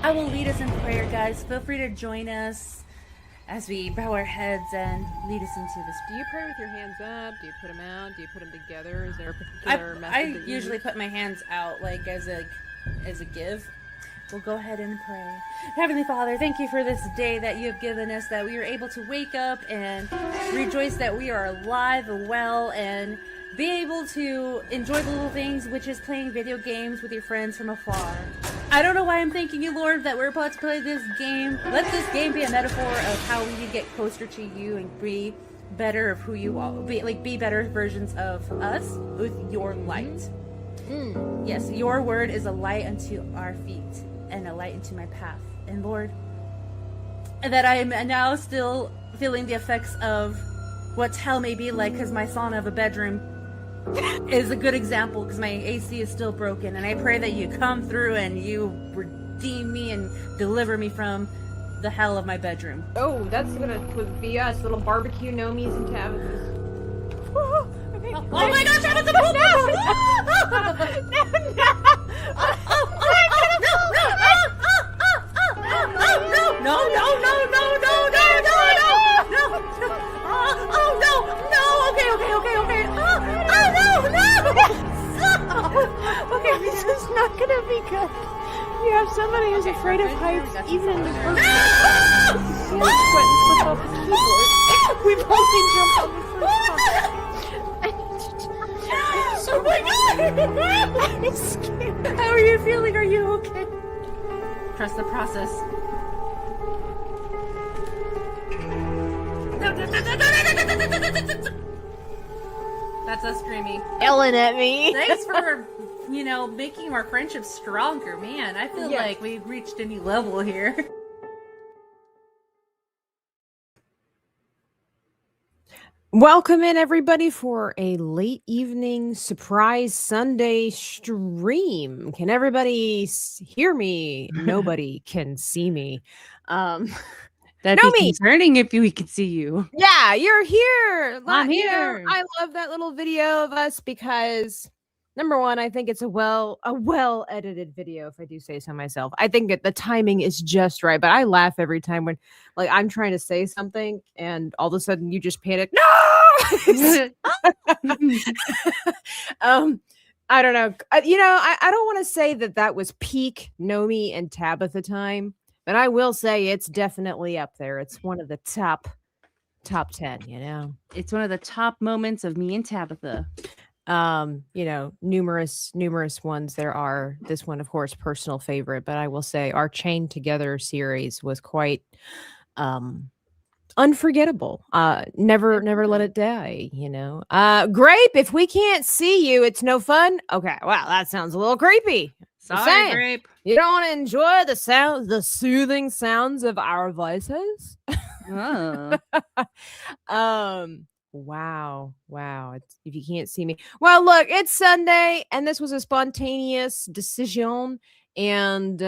I will lead us in prayer, guys. Feel free to join us as we bow our heads and lead us into this. Do you pray with your hands up? Do you put them out? Do you put them together? Is there a particular method? I usually put my hands out, like as a give. We'll go ahead and pray. Heavenly Father, thank you for this day that you have given us, that we are able to wake up and rejoice that we are alive and well, and be able to enjoy the little things, which is playing video games with your friends from afar. I don't know why I'm thanking you, Lord, that we're about to play this game. Let this game be a metaphor of how we get closer to you and be better of who you are. Be better versions of us with your light. Yes, your word is a light unto our feet and a light into my path. And Lord, that I am now still feeling the effects of what hell may be like, because my sauna of a bedroom is a good example, because my AC is still broken, and I pray that you come through and you redeem me and deliver me from the hell of my bedroom. Oh, that's gonna be us, little barbecue nomies and Tabitha's. Okay. Oh my gosh, Tabitha! Okay, this is not gonna be good. You have somebody who's afraid of heights, even in the first place. Off the keyboard. We've only jumped on the first Oh my god! I'm scared. How are you feeling? Are you okay? Trust the process. That's us screaming. Yelling at me. Thanks for, making our friendship stronger, man. I feel like we've reached a new level here. Welcome in, everybody, for a late evening surprise Sunday stream. Can everybody hear me? Nobody can see me. That'd be concerning if we could see you. Yeah, you're here. I'm here. I love that little video of us because, number one, I think it's a well edited video, if I do say so myself. I think that the timing is just right, but I laugh every time when, like, I'm trying to say something and all of a sudden you just panic. No. I don't know. I don't want to say that was peak Nomi and Tabitha time. But I will say it's definitely up there. It's one of the top 10, It's one of the top moments of me and Tabitha. Numerous ones there are. This one, of course, personal favorite, but I will say our Chained Together series was quite unforgettable. Never let it die, Grape, if we can't see you, it's no fun. Okay, wow, that sounds a little creepy. Sorry, Grape. You don't want to enjoy the soothing sounds of our voices? Oh. Wow. If you can't see me. Well, look, it's Sunday, and this was a spontaneous decision, and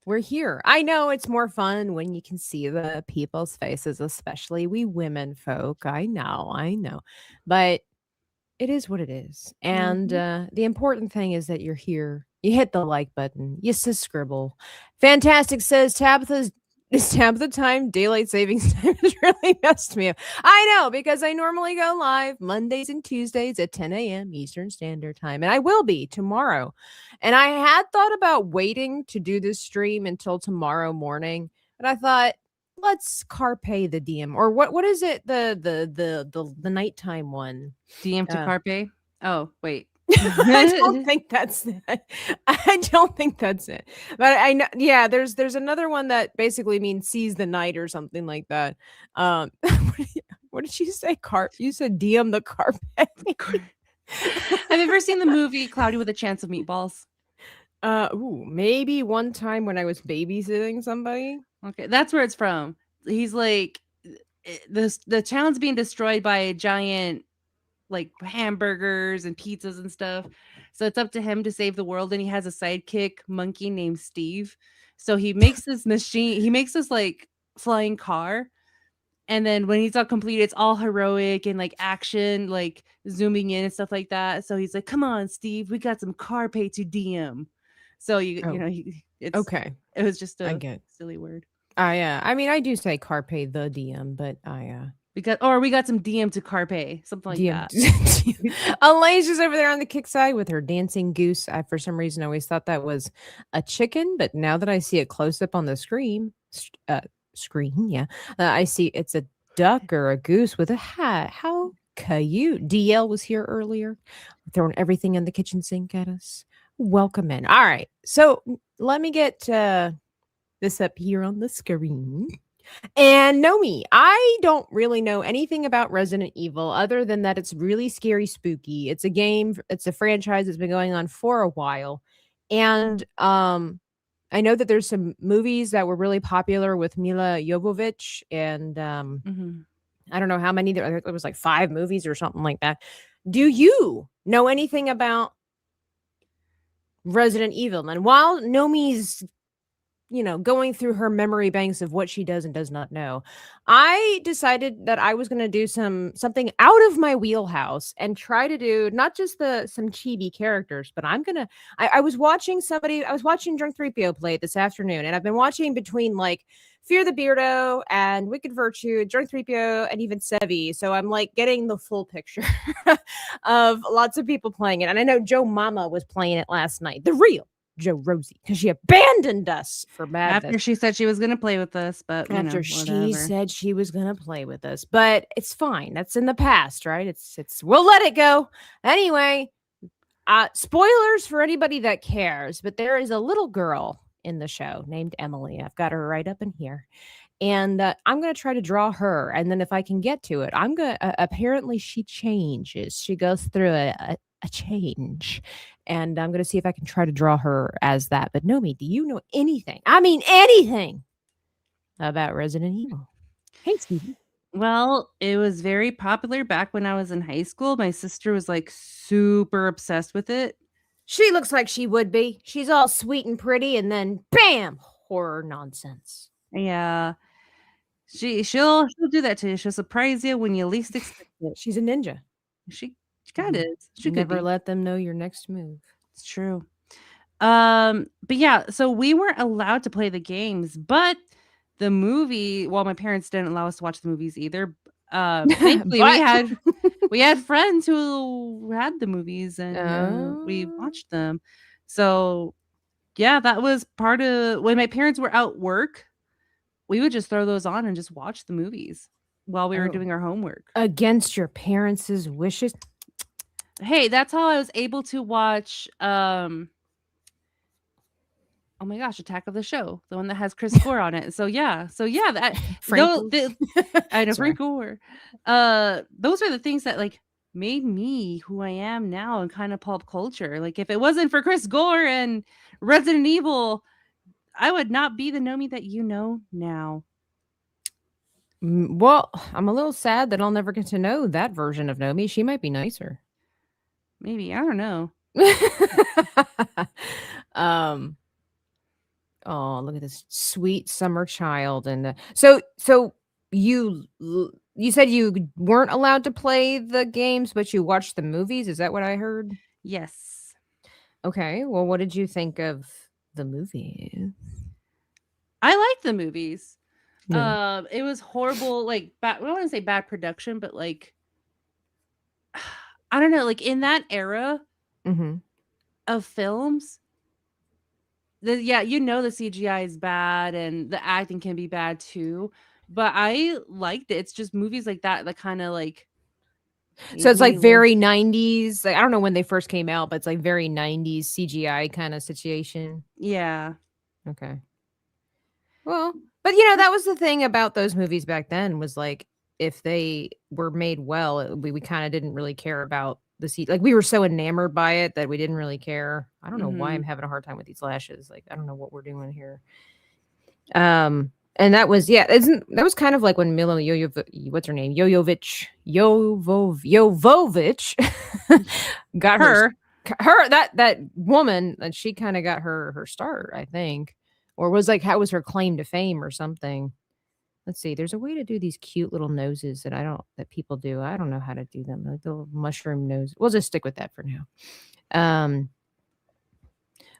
we're here. I know it's more fun when you can see the people's faces, especially we women folk. I know. But it is what it is. And the important thing is that you're here. You hit the like button. You scribble. Fantastic says it's Tabitha time. Daylight savings time has really messed me up. I know, because I normally go live Mondays and Tuesdays at 10 a.m. Eastern Standard Time. And I will be tomorrow. And I had thought about waiting to do this stream until tomorrow morning. But I thought, let's carpe the DM, or what is it, the nighttime one, DM to carpe. Oh wait. I don't think that's it. But I know, yeah, there's another one that basically means seize the night or something like that. What did you say? You said DM the carpe. Have you ever seen the movie Cloudy with a Chance of Meatballs? Maybe one time when I was babysitting somebody. Okay, that's where it's from. He's like, the town's being destroyed by a giant, like, hamburgers and pizzas and stuff. So it's up to him to save the world, and he has a sidekick monkey named Steve. So he makes this machine. He makes this like flying car, and then when he's all complete, it's all heroic and like action, like zooming in and stuff like that. So he's like, "Come on, Steve, we got some carpe to DM." So you know, Okay, It was just I a get. silly word. I mean, I do say carpe the diem, but We got some DM to Carpe, something like diem. that. Elaine's just over there on the kick side with her dancing goose. I, for some reason, always thought that was a chicken, but now that I see it close up on the screen, yeah, I see it's a duck or a goose with a hat. How cute. DL was here earlier, throwing everything in the kitchen sink at us. Welcome in. All right, so let me get this up here on the screen. And know me, I don't really know anything about Resident Evil other than that it's really scary, spooky. It's a game, it's a franchise that's been going on for a while. And I know that there's some movies that were really popular with Mila Jovovich and Hmm. I don't know how many there. I think it was like 5 movies or something like that. Do you know anything about Resident Evil? And while Nomi's going through her memory banks of what she does and does not know, I decided that I was going to do something out of my wheelhouse and try to do not just some chibi characters, but I was watching Drunk 3PO play this afternoon, and I've been watching between like Fear the Beardo and Wicked Virtue, Drunk 3PO, and even Sevi. So I'm like getting the full picture of lots of people playing it. And I know Joe Mama was playing it last night. The real Joe Rosie, because she abandoned us for madness. After she said she was going to play with us, but After she said she was going to play with us, but it's fine. That's in the past, right? It's we'll let it go. Anyway, spoilers for anybody that cares, but there is a little girl in the show named Emily. I've got her right up in here. And I'm going to try to draw her. And then if I can get to it, I'm going to, apparently she changes. She goes through a change. And I'm going to see if I can try to draw her as that. But Nomi, do you know anything? I mean, anything about Resident Evil? Hey, Stevie. Well, it was very popular back when I was in high school. My sister was like super obsessed with it. She looks like she would be. She's all sweet and pretty, and then bam, horror nonsense. Yeah. She'll do that to you. She'll surprise you when you least expect it. She's a ninja. She kind of is. She Never could be. let them know your next move. It's true. But yeah, so we weren't allowed to play the games, but the movie, well, my parents didn't allow us to watch the movies either. Thankfully we had friends who had the movies and we watched them. So yeah, that was part of when my parents were out work, we would just throw those on and just watch the movies while we were doing our homework. Against your parents' wishes. Hey, that's how I was able to watch oh my gosh, Attack of the Show, the one that has Chris Gore on it. So yeah, that I know Frank Gore. Those are the things that like made me who I am now in kind of pop culture. Like if it wasn't for Chris Gore and Resident Evil, I would not be the Nomi that you know now. Well, I'm a little sad that I'll never get to know that version of Nomi. She might be nicer. Maybe, I don't know. Oh, look at this sweet summer child. And so you said you weren't allowed to play the games, but you watched the movies. Is that what I heard? Yes. Okay. Well, what did you think of the movies? I like the movies. Yeah. It was horrible, like I don't want to say bad production, but like I don't know, like in that era of films, the CGI is bad and the acting can be bad too. But I liked it. It's just movies like that kind of like. So it's like very 90s. Like, I don't know when they first came out, but it's like very 90s CGI kind of situation. Yeah. Okay. Well, but that was the thing about those movies back then was like if they were made well, we kind of didn't really care about the CGI. Like we were so enamored by it that we didn't really care. I don't know why I'm having a hard time with these lashes. Like I don't know what we're doing here. And that was that was kind of like when Mila what's her name? Jovovich got her that woman, and she kind of got her start, I think. Or was like, how was her claim to fame or something? Let's see. There's a way to do these cute little noses that people do. I don't know how to do them. Like the little mushroom nose. We'll just stick with that for now.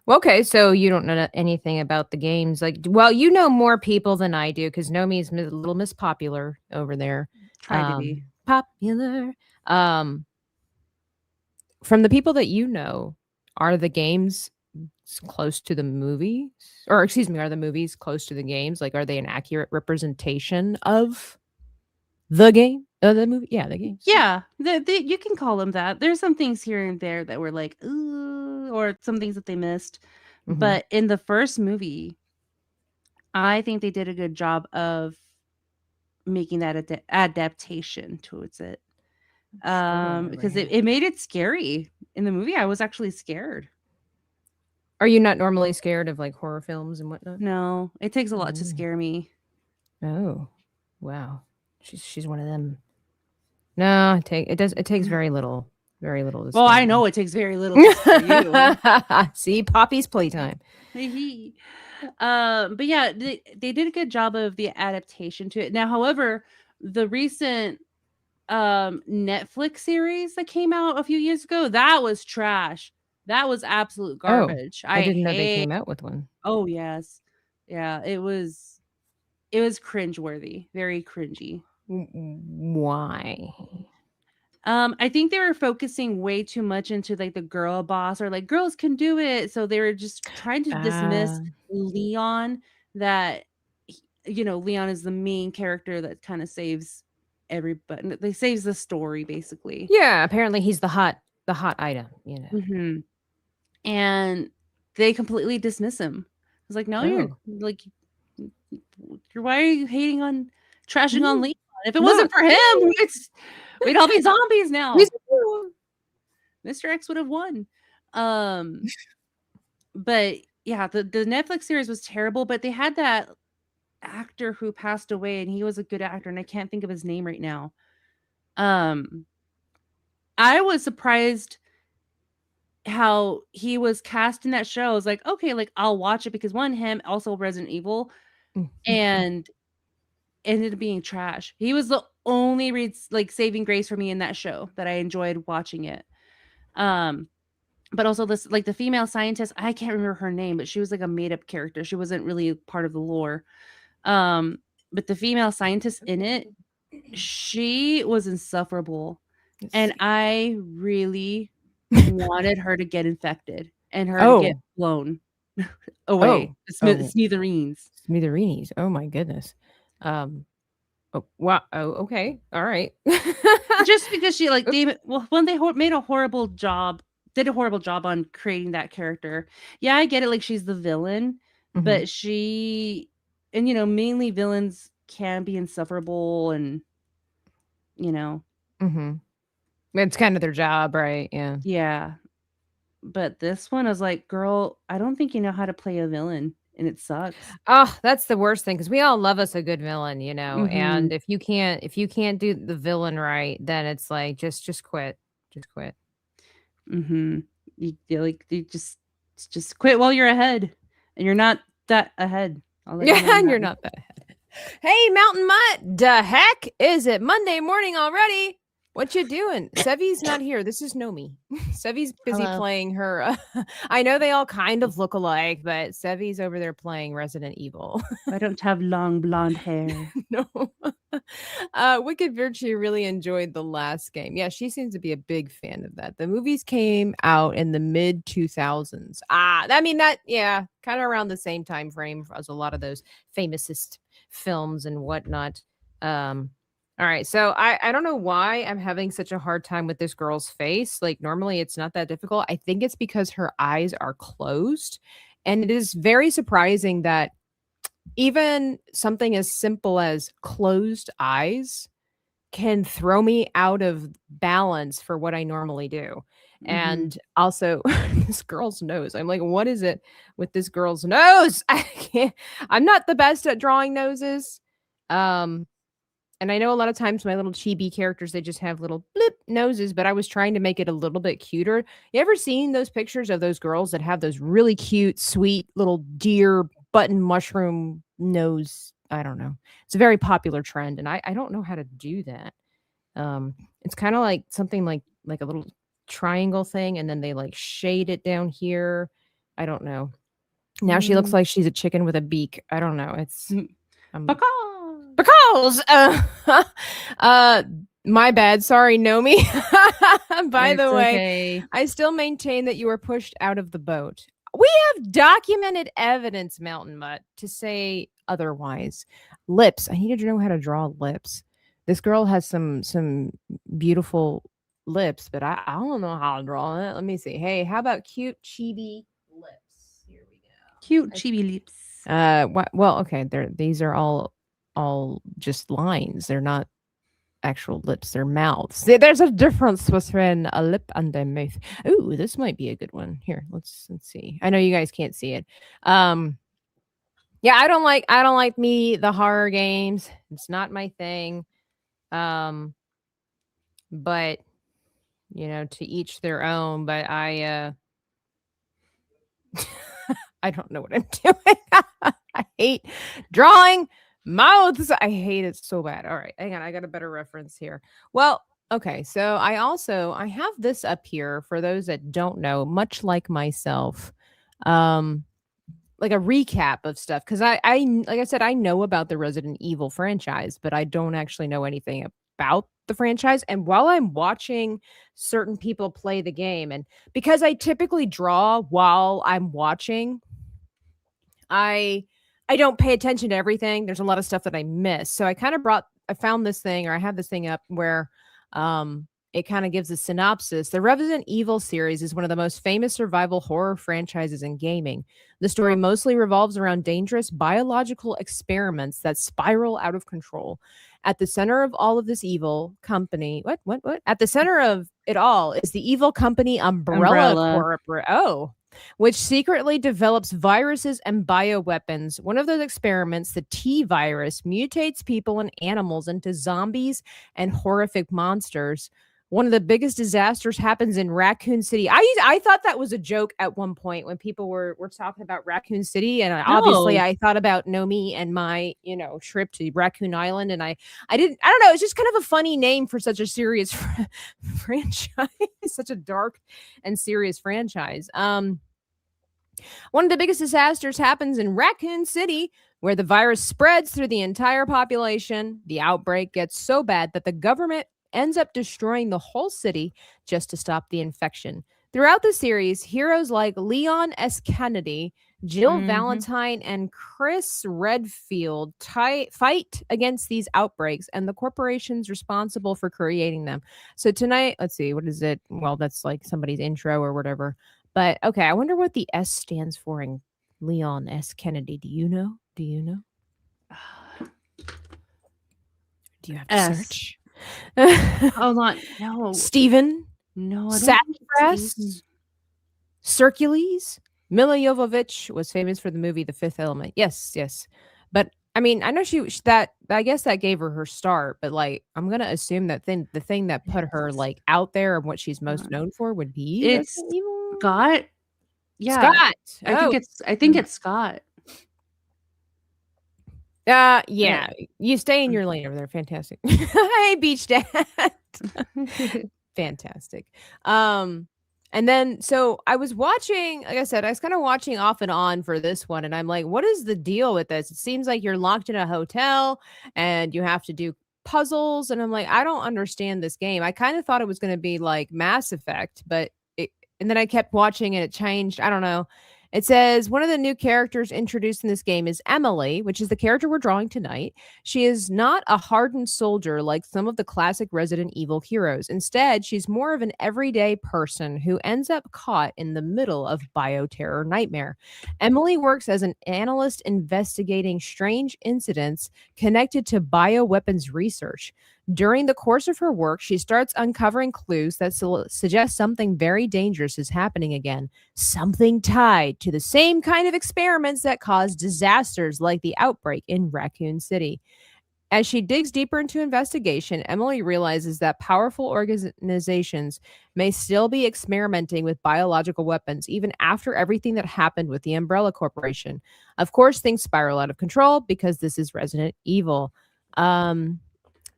Okay, so you don't know anything about the games. Like, well, you know more people than I do because Nomi's little Miss Popular over there. Try to be. Popular. Um, from the people that you know, are the games close to the movies? Or excuse me, are the movies close to the games? Like, are they an accurate representation of the game? The movie? Yeah, the games. Yeah, you can call them that. There's some things here and there that were like, ooh, or some things that they missed. Mm-hmm. But in the first movie, I think they did a good job of making that adaptation towards it. Sure. Because it made it scary. In the movie, I was actually scared. Are you not normally scared of like horror films and whatnot? No, it takes a lot to Mm. scare me. Oh, wow. She's one of them. No, it takes very little to Well, scare I me. know it takes very little to scare you. See, Poppy's playtime. But yeah, they did a good job of the adaptation to it. Now, however, the recent Netflix series that came out a few years ago, that was trash. That was absolute Oh, garbage. I I didn't know they hate. came out with one. Oh yes, yeah. It was cringeworthy, very cringy. Why? I think they were focusing way too much into like the girl boss or like girls can do it. So they were just trying to dismiss Uh, Leon that Leon is the main character that kind of saves everybody. They saves the story basically. yeah, apparently he's the hot item, you know. Hmm. And they completely dismiss him. It's like, no, you're Oh. like, why are you hating on trashing on Mm, Leon? If it wasn't look. for him, we'd all be zombies He's now. Mr. X would have won. Um, but yeah, the Netflix series was terrible, but they had that actor who passed away and he was a good actor and I can't think of his name right now. Um, I was surprised how he was cast in that show. I was like, okay, like I'll watch it because one, him, also Resident Evil, and ended up being trash. He was the only like saving grace for me in that show that I enjoyed watching it. Um, but also this like the female scientist, I can't remember her name, but she was like a made up character. She wasn't really part of the lore. Um, but the female scientist in it, she was insufferable. Let's And see. I really wanted her to get infected and her to get Oh, blown away oh, to oh, smithereens. smithereens. Oh my goodness. Um, oh, wow. Oh, okay. All right. Just because she like Oops. when they made a horrible job, did a horrible job on creating that character. Yeah, I get it. Like she's the villain, Mhm, but and mainly villains can be insufferable, and you know, mhm. It's kind of their job, right? Yeah. yeah. But this one, I was like, girl, I don't think you know how to play a villain, and it sucks. Oh, that's the worst thing because we all love us a good villain, you know. Mm-hmm. And if you can't do the villain right, then it's like just quit, just quit. Mm-hmm. You just quit while you're ahead, and you're not that ahead. I'll let you know Yeah, on and that you're one. not that. Hey, Mountain Mutt, the heck is it Monday morning already? What you doing? Sevi's not here. This is Nomi. Sevi's busy Hello. playing her. I know they all kind of look alike, but Sevi's over there playing Resident Evil. I don't have long blonde hair. No. Wicked Virtue really enjoyed the last game. Yeah, she seems to be a big fan of that. The movies came out in the mid 2000s. I mean that yeah, kind of around the same time frame as a lot of those famousest films and whatnot. All right, so I don't know why I'm having such a hard time with this girl's face. Like normally it's not that difficult. I think it's because her eyes are closed, and it is very surprising that even something as simple as closed eyes can throw me out of balance for what I normally do. Mhm. And also this girl's nose. I'm like, what is it with this girl's nose? I can't I'm not the best at drawing noses. Um and I know a lot of times my little chibi characters they just have little blip noses, but I was trying to make it a little bit cuter. You ever seen those pictures of those girls that have those really cute, sweet little deer button mushroom nose? I don't know. It's a very popular trend, and I don't know how to do that. It's kind of like something like a little triangle thing, and then they like shade it down here. I don't know. Now she looks like she's a chicken with a beak. I don't know. It's because my bad. Sorry, Nomi. By the way, okay. I still maintain that you were pushed out of the boat. We have documented evidence, Mountain Mutt, to say otherwise. Lips. I needed to know how to draw lips. This girl has some beautiful lips, but I don't know how to draw it. Let me see. Hey, how about cute chibi lips? Here we go. Cute chibi lips. Well, okay. These are all just lines. They're not actual lips. They're mouths. There's a difference between a lip and a mouth. Ooh, this might be a good one. Here, let's see. I know you guys can't see it. Yeah, I don't like the horror games. It's not my thing. But to each their own. But I I don't know what I'm doing. I hate drawing mouths. I hate it so bad. All right, hang on. I got a better reference here. Well, okay. So I have this up here for those that don't know, much like myself. Like a recap of stuff, because I like I said, I know about the Resident Evil franchise, but I don't actually know anything about the franchise. And while I'm watching certain people play the game, and because I typically draw while I'm watching, I don't pay attention to everything. There's a lot of stuff that I miss. So I found this thing, or I have this thing up where it kind of gives a synopsis. The Resident Evil series is one of the most famous survival horror franchises in gaming. The story mostly revolves around dangerous biological experiments that spiral out of control. At the center of all of this evil company, what? At the center of it all is the evil company Umbrella. Corp. Which secretly develops viruses and bioweapons. One of those experiments, the T virus, mutates people and animals into zombies and horrific monsters. One of the biggest disasters happens in Raccoon City. I thought that was a joke at one point when people were talking about Raccoon City, and obviously I thought about Nomi and my trip to Raccoon Island, and I don't know. It's just kind of a funny name for such a serious franchise, such a dark and serious franchise. One of the biggest disasters happens in Raccoon City, where the virus spreads through the entire population. The outbreak gets so bad that the government ends up destroying the whole city just to stop the infection. Throughout the series, heroes like Leon S. Kennedy, Jill Valentine, and Chris Redfield fight against these outbreaks and the corporations responsible for creating them. So tonight, let's see, what is it? Well, that's like somebody's intro or whatever. But okay, I wonder what the S stands for in Leon S. Kennedy. Do you know? Do you have to search? Hold on. No. Stephen? No. Sassafras? Hercules? Mila Jovovich was famous for the movie The Fifth Element. Yes. But I mean, I know I guess that gave her start, but like, I'm going to assume that the thing that put her like out there and what she's most known for would be Scott. Yeah. Scott. I think it's Scott. Yeah. You stay in your lane over there. Fantastic. Hey, Beach Dad. Fantastic. And then, so I was watching, like I said, I was kind of watching off and on for this one. And I'm like, what is the deal with this? It seems like you're locked in a hotel and you have to do puzzles. And I'm like, I don't understand this game. I kind of thought it was going to be like Mass Effect, and then I kept watching and it changed. I don't know. It says one of the new characters introduced in this game is Emily, which is the character we're drawing tonight. She is not a hardened soldier like some of the classic Resident Evil heroes. Instead, she's more of an everyday person who ends up caught in the middle of bioterror nightmare. Emily works as an analyst investigating strange incidents connected to bioweapons research. During the course of her work, she starts uncovering clues that suggest something very dangerous is happening again, something tied to the same kind of experiments that caused disasters like the outbreak in Raccoon City. As she digs deeper into investigation, Emily realizes that powerful organizations may still be experimenting with biological weapons even after everything that happened with the Umbrella Corporation. Of course, things spiral out of control because this is Resident Evil.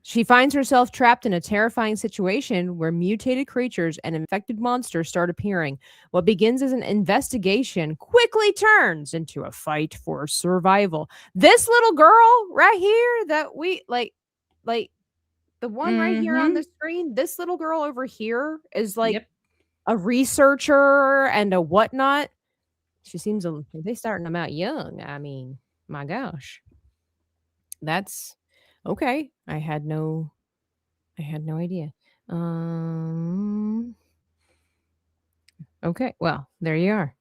She finds herself trapped in a terrifying situation where mutated creatures and infected monsters start appearing. What begins as an investigation quickly turns into a fight for survival. This little girl right here that we like the one right here on Mm-hmm. the screen, this little girl over here is like Yep. a researcher and a whatnot. She seems a they starting them out young. I mean, my gosh. That's okay. I had no idea. Um okay. Well, there you are.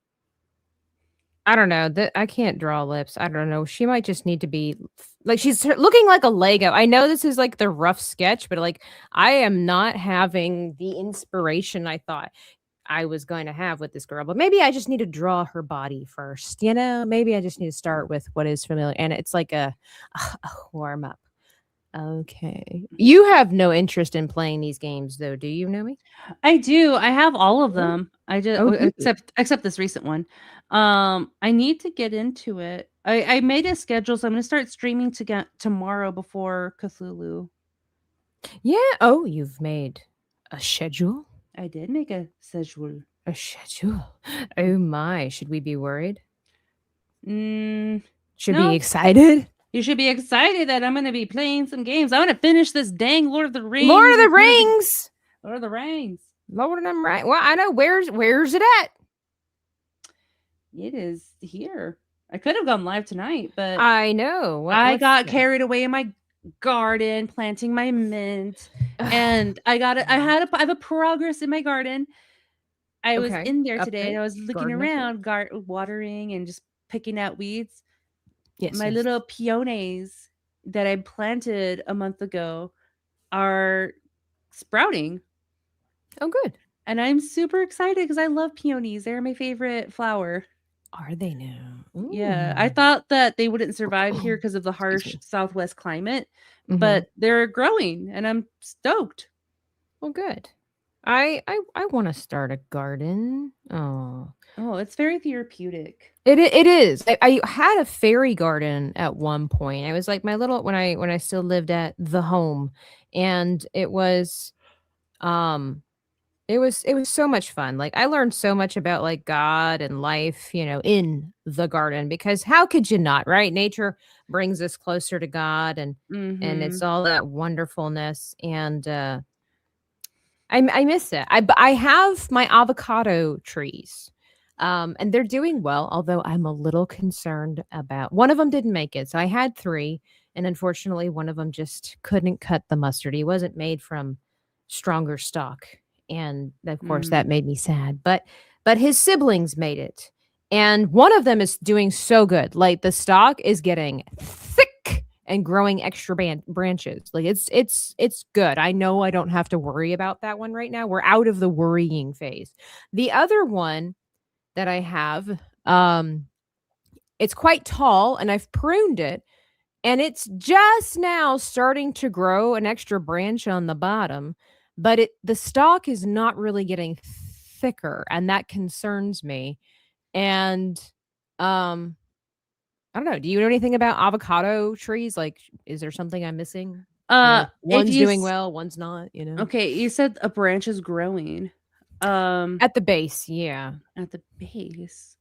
I don't know. That I can't draw lips. I don't know. She might just need to be like looking like a Lego. I know this is like the rough sketch, but like I am not having the inspiration I thought I was going to have with this girl. But maybe I just need to draw her body first. You know, maybe I just need to start with what is familiar, and it's like a warm up. Okay. You have no interest in playing these games, though, do you, Nomi? I do. I have all of Oh, them. I just oh, good. except this recent one. I need to get into it. I made a schedule, so I'm gonna start streaming to get tomorrow before Cthulhu. Yeah. Oh, you've made a schedule? I did make a schedule. A schedule. Oh my. Should we be worried? Mm, Should be no, excited? you should be excited that I'm gonna be playing some games. I want to finish this dang Lord of the Lord Rings of the Return of the Rings. Lord of the Rings. Lord of them right. Well, I know where's it at? It is here. I could have gone live tonight, but I know. I What's got carried away in my garden planting my mint, and I have a progress in my garden. I was okay. in there today and Update. I was looking Garden update. around, watering and just picking out weeds. Yes, My yes. little peonies that I planted a month ago are sprouting, Oh, good. and I'm super excited because I love peonies. They're my favorite flower. Are they now? Yeah, I Ooh. thought that they wouldn't survive here because of the Excuse harsh me. Southwest climate, Mm-hmm. but they're growing, and I'm stoked. Well, good. I want to start a garden. Oh, Oh, it's very therapeutic. it is. I had a fairy garden at one point. I was like my little when I still lived at the home, and um it was so much fun. Like I learned so much about like God and life, you know, in the garden because how could you not, right? Nature brings us closer to God and it's Mhm. all that wonderfulness and I miss it. I have my avocado trees. And they're doing well, although I'm a little concerned about one of them didn't make it. So I had 3 and unfortunately one of them just couldn't cut the mustard. He wasn't made from stronger stock. And of course that Mm. made me sad. But his siblings made it. And one of them is doing so good. Like the stalk is getting thick and growing extra branches. Like it's good. I know I don't have to worry about that one right now. We're out of the worrying phase. The other one that I have, it's quite tall and I've pruned it and it's just now starting to grow an extra branch on the bottom, but the stalk is not really getting thicker and that concerns me. And um I don't know. Do you know anything about avocado trees? Like, is there something I'm missing? You know, If one's you doing well, one's not, you know? okay, you said a branch is growing, um, At the base, yeah. at the base.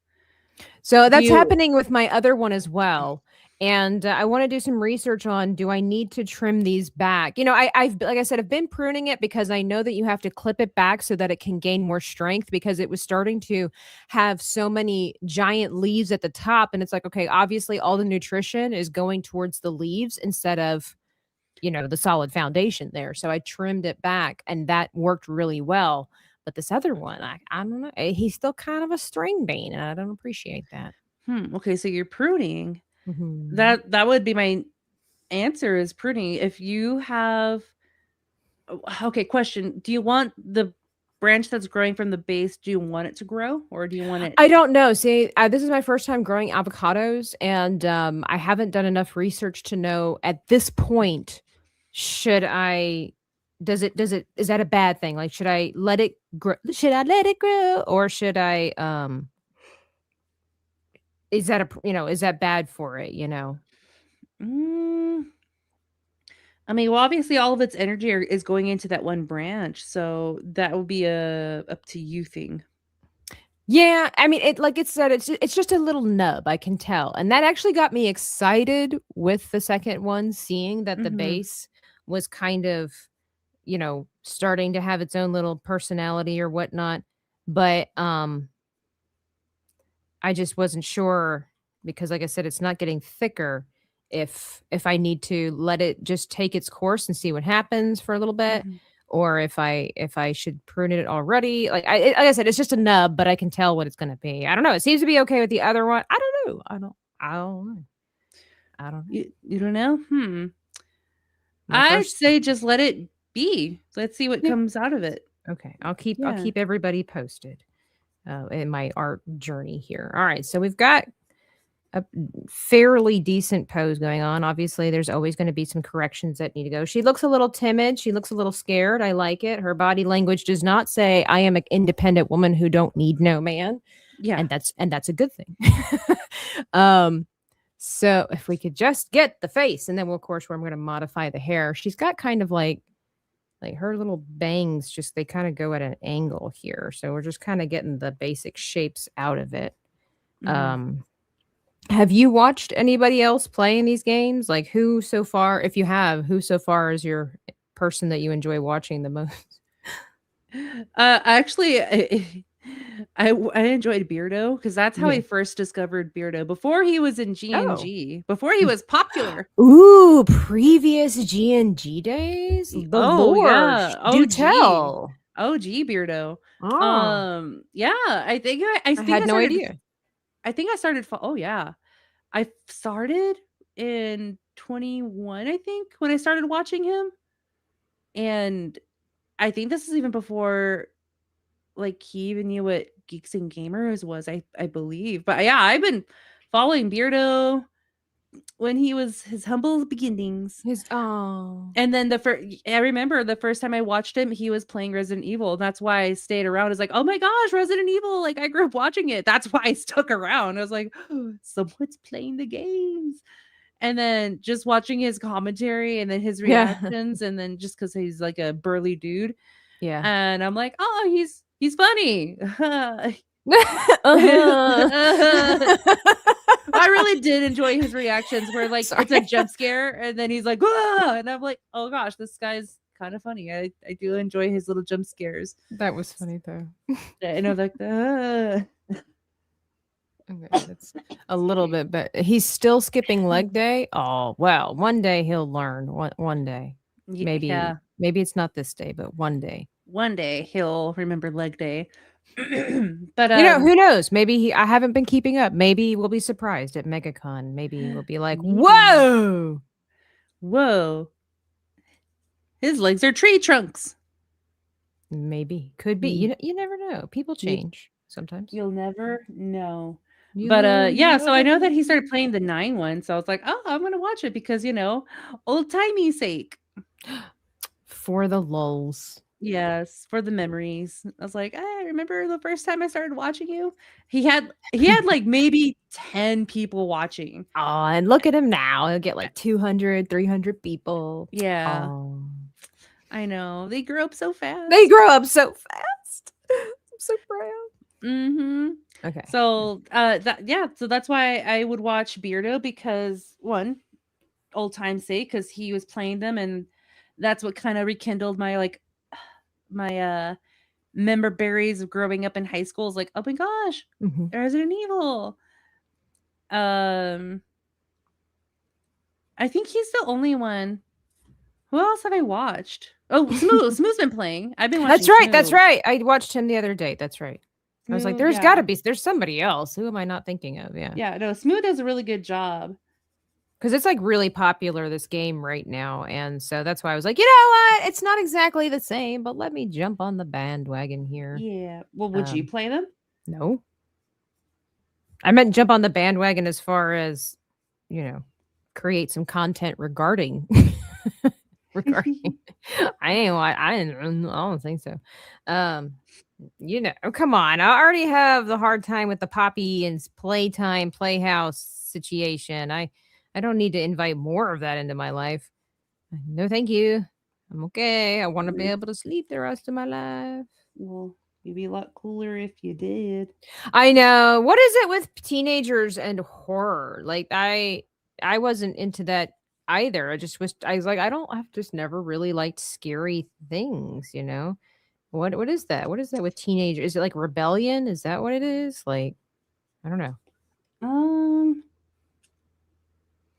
So Do that's you happening with my other one as well. And I want to do some research on do I need to trim these back? You know, I've like I said, I've been pruning it because I know that you have to clip it back so that it can gain more strength because it was starting to have so many giant leaves at the top. And it's like, okay, obviously all the nutrition is going towards the leaves instead of, you know, the solid foundation there. So I trimmed it back and that worked really well. But this other one, I don't know. He's still kind of a string bean, and I don't appreciate that. okay, so you're pruning. Mhm. That would be my answer is pruning. If you have okay, question, do you want the branch that's growing from the base, do you want it to grow or do you want it I don't know. See, this is my first time growing avocados, and I haven't done enough research to know at this point. Should I? Does it? Is that a bad thing? Like, should I let it grow? Should I let it grow, or should I? Is that a? You know, is that bad for it? You know. Mm, I mean, well, obviously, all of its energy is going into that one branch, so that would be a up to you thing. Yeah, I mean, it like it said, it's just a little nub, I can tell, and that actually got me excited with the second one, seeing that the Mhm. base was kind of, starting to have its own little personality or whatnot, but, I just wasn't sure because, like I said, it's not getting thicker, if I need to let it just take its course and see what happens for a little bit, Mhm. or if I should prune it already. Like I said, it's just a nub, but I can tell what it's gonna be. I don't know. It seems to be okay with the other one. I don't know. I don't know. I don't know. You don't know? Hmm. My I'd first say just let it be. Let's see what Yeah. comes out of it. Okay. I'll Yeah. keep everybody posted, in my art journey here. All right. So we've got a fairly decent pose going on. Obviously, there's always going to be some corrections that need to go. She looks a little timid. She looks a little scared. I like it. Her body language does not say, "I am an independent woman who don't need no man," Yeah. and that's a good thing. um, so if we could just get the face, and then of course I'm going to modify the hair. She's got kind of like her little bangs. Just they kind of go at an angle here. So we're just kind of getting the basic shapes out of it. Mhm. Um, have you watched anybody else playing these games? Like, who so far, if you have, who so far is your person that you enjoy watching the most? Actually, I enjoyed Beardo because that's how Yeah. I first discovered Beardo before he was in Oh. G&G, before he was popular. Ooh, previous G&G days? The Oh, lore. yeah. Do OG. tell. OG Beardo. Oh, Yeah, I I think had I no started idea. I think I started oh, yeah. I started in 21, I think, when I started watching him, and I think this is even before, like, he even knew what Geeks and Gamers was, I believe, but, yeah, I've been following Beardo when he was his humble beginnings, His oh. and then I remember the first time I watched him, he was playing Resident Evil, that's why I stayed around, it's like, "Oh my gosh, Resident Evil," like, I grew up watching it, that's why I stuck around, I was like, "Oh, someone's playing the games." And then just watching his commentary and then his Yeah. reactions, and then just because he's like a burly dude, Yeah. and I'm like, "Oh, he's funny." Uh-huh. I really did enjoy his reactions where, like, it's a Sorry. jump scare, and then he's like, "Ah!" And I'm like, "Oh gosh, this guy's kinda funny." I do enjoy his little jump scares. That was funny though. And I'm like, "Ah." Okay, that's a little bit, but he's still skipping leg day? Oh, well, one day he'll learn. One day. Yeah. Maybe it's not this day, but one day. One day he'll remember leg day. But, Who knows? Maybe I haven't been keeping up. Maybe we'll be surprised at MegaCon. Maybe we'll be like, maybe. "Whoa!" Whoa. His legs are tree trunks. Maybe. Could be. Mm, You never know. People you change sometimes. you'll never know. But, You'll yeah, so I know never that he started playing the 9 one, so I was like, "Oh, I'm gonna watch it because, old-timey sake." for the lulz. Yes, for the memories. I was like, "I remember the first time I started watching you?" He had, like, maybe 10 people watching. Oh, and look at him now. He'll get like 200, 300 people. Yeah, Oh. I know. They grew up so They fast. grow up so fast. I'm so proud. Mhm. Okay. So, so that's why I would watch Beardo because, 1, old time's sake, because he was playing them, and that's what kinda rekindled my, like, my, member berries of growing up in high school is like, "Oh my gosh, Mhm. Resident Evil." Um, I think he's the only one. Who else have I watched? Oh, Smooth. Smooth's been playing. I've been That's watching right, that's Smooth. right. I watched him the other day, that's right. I was like, Smooth, "There's yeah. gotta be there's somebody else. Who am I not thinking of?" Yeah. Yeah, no, Smooth does a really good job. Because it's, like, really popular, this game right now, and so that's why I was like, "You know what? It's not exactly the same, but let me jump on the bandwagon here." Yeah. Well, would you Um, play them? no. I meant jump on the bandwagon as far as, you know, create some content regarding regarding I don't think so. Um, come on. I already have the hard time with the Poppy and playhouse situation. I don't need to invite more of that into my life. No, thank you. I'm okay. I want to be Mm, able to sleep the rest of my life. well, you'd be a lot cooler if you did. I know. What is it with teenagers and horror? Like I wasn't into that either. I was like, I don't I've just never really liked scary things, you know? What is that? What is that with teenagers? Is it like rebellion? Is that what it is? Like, I don't know. Um,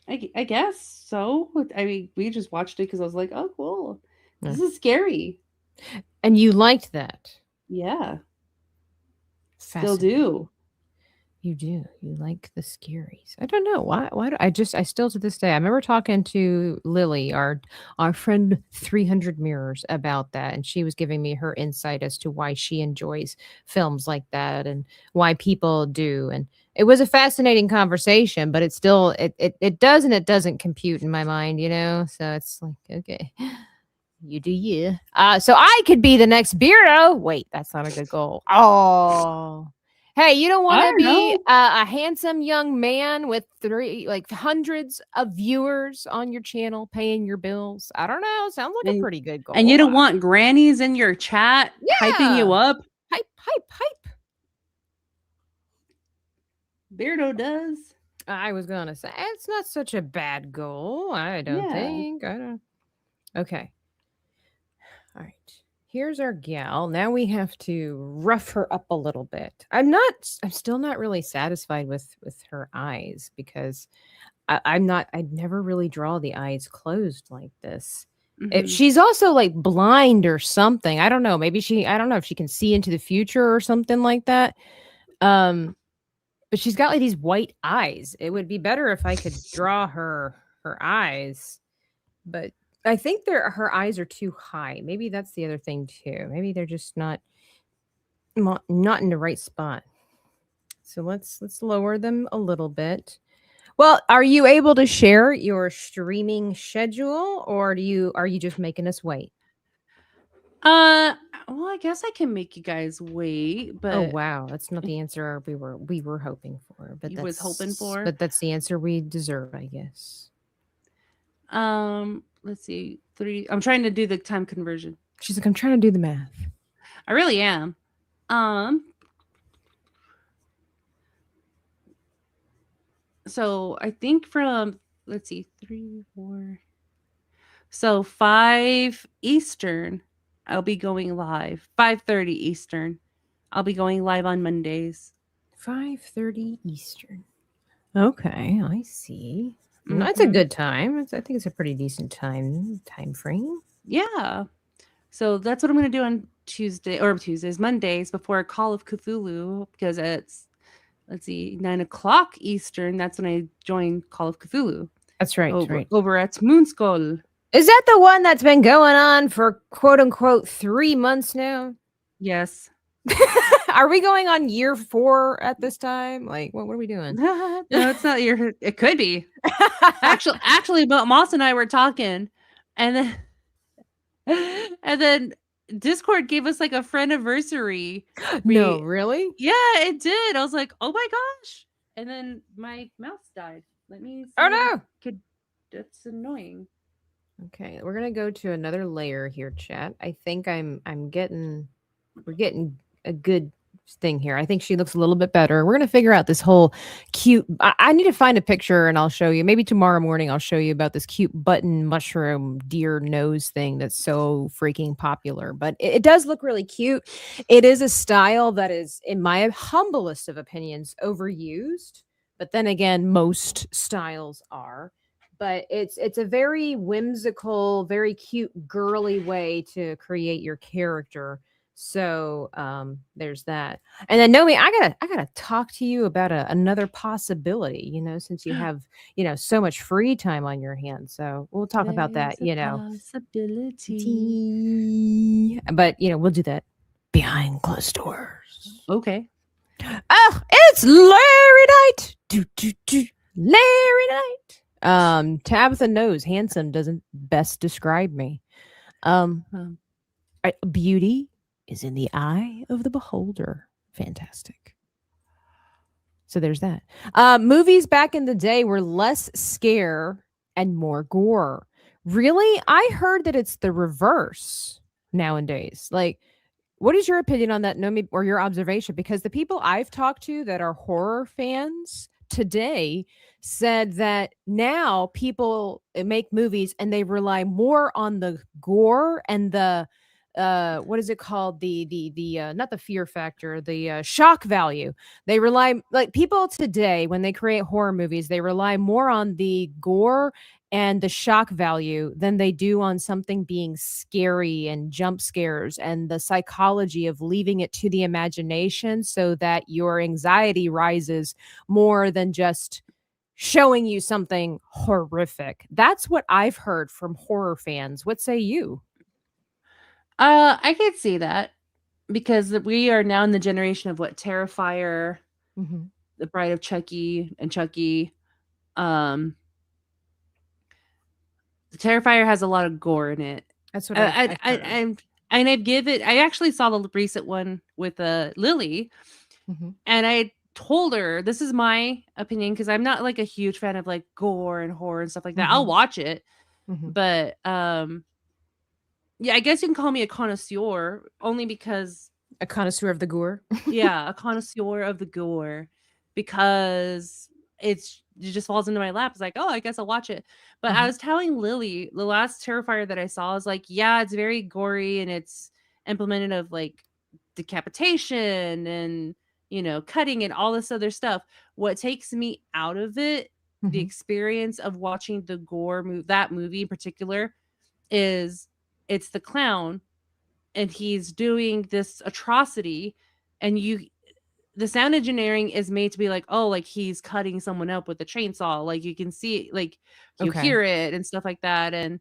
I guess so. I mean, we just watched it because I was like, oh, cool. Yeah. This is scary. And you liked that. Yeah, still Fascinating. do. You do. You like the scaries. I don't know why. Why do I still to this day? I remember talking to Lily, our friend 300 Mirrors, about that, and she was giving me her insight as to why she enjoys films like that and why people do. And it was a fascinating conversation, but it still it does and it doesn't compute in my mind, you know. So it's like okay. You do you. So I could be the next Beardo. Wait, that's not a good goal. Oh. Hey, you don't want I to don't be know. a handsome young man with hundreds of viewers on your channel paying your bills? I don't know. Sounds like a And pretty good and you goal. don't want grannies in your chat hyping you Yeah. up. Hype, hype, hype. Beardo does. I was going to say, it's not such a bad goal. I don't Yeah. think. I don't. Okay. All right. Here's our gal. Now we have to rough her up a little bit. I'm still not really satisfied with her eyes because I'm not I'd never really draw the eyes closed like this. Hmm. She's also like blind or something. I don't know. Maybe I don't know if she can see into the future or something like that. Um but she's got like these white eyes. It would be better if I could draw her eyes, but I think her eyes are too high. Maybe that's the other thing too. Maybe they're just not in the right spot. So let's lower them a little bit. Well, are you able to share your streaming schedule or are you just making us wait? Uh, well, I guess I can make you guys wait, Oh but wow, that's not the answer we were hoping for, but you was hoping for. that's the answer we deserve, I guess. Let's see, three. I'm trying to do the time conversion. She's like, I'm trying to do the math. I really am. Um, so I think from let's see, three, four. So 5 Eastern, I'll be going live. 5:30 Eastern, I'll be going live on Mondays. 5:30 Eastern. Okay, I see. That's a Hmm. good time. I think it's a pretty decent time frame. Yeah. So that's what I'm going to do on Tuesdays, Mondays before Call of Cthulhu because it's, let's see, 9 o'clock Eastern. That's when I join Call of Cthulhu That's right, over right. over at Moonskull. Is that the one that's been going on for quote unquote 3 months now? Yes. Are we going on year 4 at this time? Like, what are we doing? No, it's not your. It could be actually, but Moss and I were talking, and then and then Discord gave us like a friend anniversary. No, really? Yeah, it did. I was like, oh my gosh. And then my mouse died. Let me see Oh what I no. could. That's annoying. Okay, we're gonna go to another layer here, chat. I think we're getting a good thing here. I think she looks a little bit better. We're gonna figure out this whole cute. I need to find a picture and I'll show you. Maybe tomorrow morning I'll show you about this cute button mushroom deer nose thing that's so freaking popular. But it does look really cute. It is a style that is, in my humblest of opinions, overused. But then again, most styles are, but it's a very whimsical, very cute, girly way to create your character. So there's that. And then Nomi, I gotta talk to you about another possibility. You know, since you have so much free time on your hands, so we'll talk about that. There's a possibility. But we'll do that behind closed doors. Okay. Oh, it's Larry Night. Larry Night. Tabitha knows handsome doesn't best describe me. Beauty is in the eye of the beholder. Fantastic. So there's that. Movies back in the day were less scare and more gore. Really? I heard that it's the reverse nowadays. Like, what is your opinion on that, Nomi, or your observation? Because the people I've talked to that are horror fans today said that now people make movies and they rely more on the gore and the what is it called, the not the fear factor, the shock value. They rely, like, people today when they create horror movies, they rely more on the gore and the shock value than they do on something being scary and jump scares and the psychology of leaving it to the imagination so that your anxiety rises more than just showing you something horrific. That's what I've heard from horror fans. What say you? I could see that because we are now in the generation of what Terrifier, Mhm. The Bride of Chucky, and Chucky. Um, the Terrifier has a lot of gore in it. That's what I, I've I, heard. I, and I give it. I actually saw the recent one with Lily, Mhm. and I told her this is my opinion because I'm not like a huge fan of like gore and horror and stuff like that. I'll Mhm. watch it, Mhm. but yeah, I guess you can call me a connoisseur only because A connoisseur of the gore. yeah, a connoisseur of the gore because it just falls into my lap. It's like, oh, I guess I'll watch it. But I Mhm. was telling Lily the last Terrifier that I saw is like, yeah, it's very gory and it's implemented of like decapitation and cutting and all this other stuff. What takes me out of it, the Mhm. experience of watching the gore that movie in particular, is it's the clown and he's doing this atrocity and the sound engineering is made to be like, oh, like he's cutting someone up with a chainsaw, like you can see it, like you Okay. hear it and stuff like that. And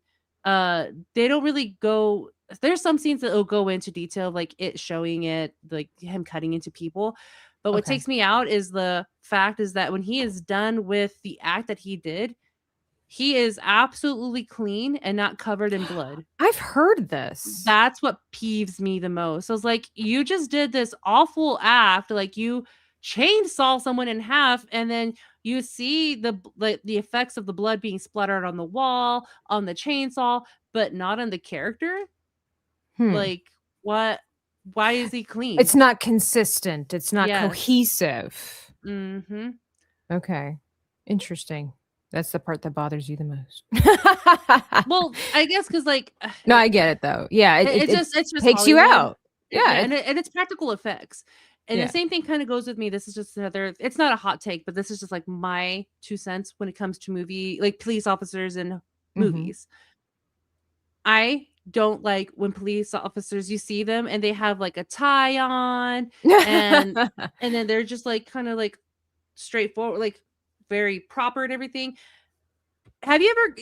they don't really go, there's some scenes that will go into detail of like it showing it, like him cutting into people, but what Okay. takes me out is the fact is that when he is done with the act that he did, he is absolutely clean and not covered in blood. I've heard this. That's what peeves me the most. I was like, you just did this awful act, like you chainsaw someone in half, and then you see the effects of the blood being splattered on the wall, on the chainsaw, but not on the character. Hmm. Like, what? Why is he clean? It's not consistent. It's not Yes. cohesive. Mm-hmm. Okay. Interesting. That's the part that bothers you the most. Well, I guess because like No, I get it though. Yeah, it it's just takes you Hollywood. out. Yeah, Yeah, and it's practical effects. And the yeah. same thing kind of goes with me. This is just another, it's not a hot take, but this is just like my 2 cents when it comes to movie, like police officers in Mhm. movies. I don't like when police officers, you see them and they have like a tie on and and then they're just like kind of like straightforward, like very proper and everything. Have you ever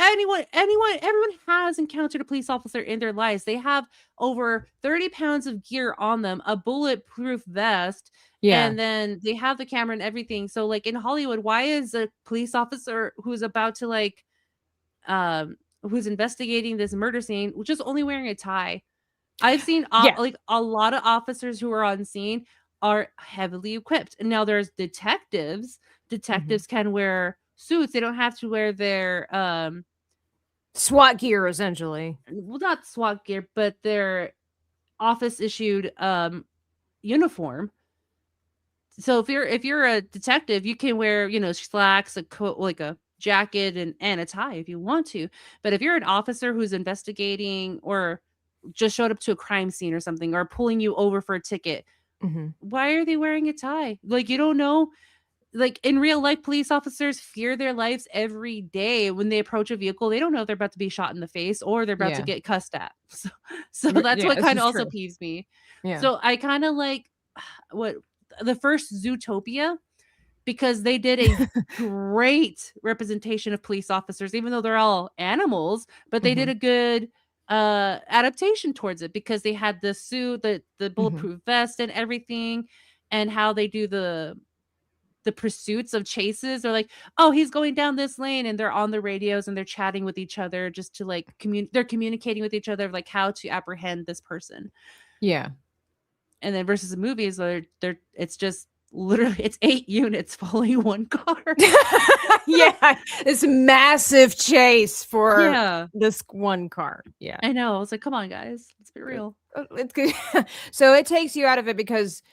anyone everyone has encountered a police officer in their lives. They have over 30 pounds of gear on them, a bulletproof vest, Yeah. and then they have the camera and everything. So like in Hollywood, why is a police officer who's about to like who's investigating this murder scene just only wearing a tie? I've seen Yeah. like a lot of officers who are on scene are heavily equipped. And now there's detectives. Mhm. Detectives can wear suits. They don't have to wear their SWAT gear essentially. well, not SWAT gear, but their office issued uniform. So if you're a detective, you can wear, slacks, a coat, like a jacket and a tie if you want to. But if you're an officer who's investigating or just showed up to a crime scene or something or pulling you over for a ticket, Mhm. why are they wearing a tie? Like you don't know, like in real life police officers fear their lives every day when they approach a vehicle. They don't know if they're about to be shot in the face or they're about to Yeah. get cussed at. So that's Yeah, what this kind of is also true. peeves me. Yeah. So I kind of like what the first Zootopia because they did a great representation of police officers even though they're all animals, but they did Mhm. a good adaptation towards it because they had the suit, the Mhm. bulletproof vest and everything, and how they do the pursuits of chases. They're like, oh, he's going down this lane, and they're on the radios and they're chatting with each other just to like they're communicating with each other of like how to apprehend this person. Yeah. And then versus the movies, they're it's just literally it's 8 units following one car. Yeah, this massive chase for Yeah, this one car. Yeah. I know. I was like, come on, guys, let's be real. It's good. So it takes you out of it because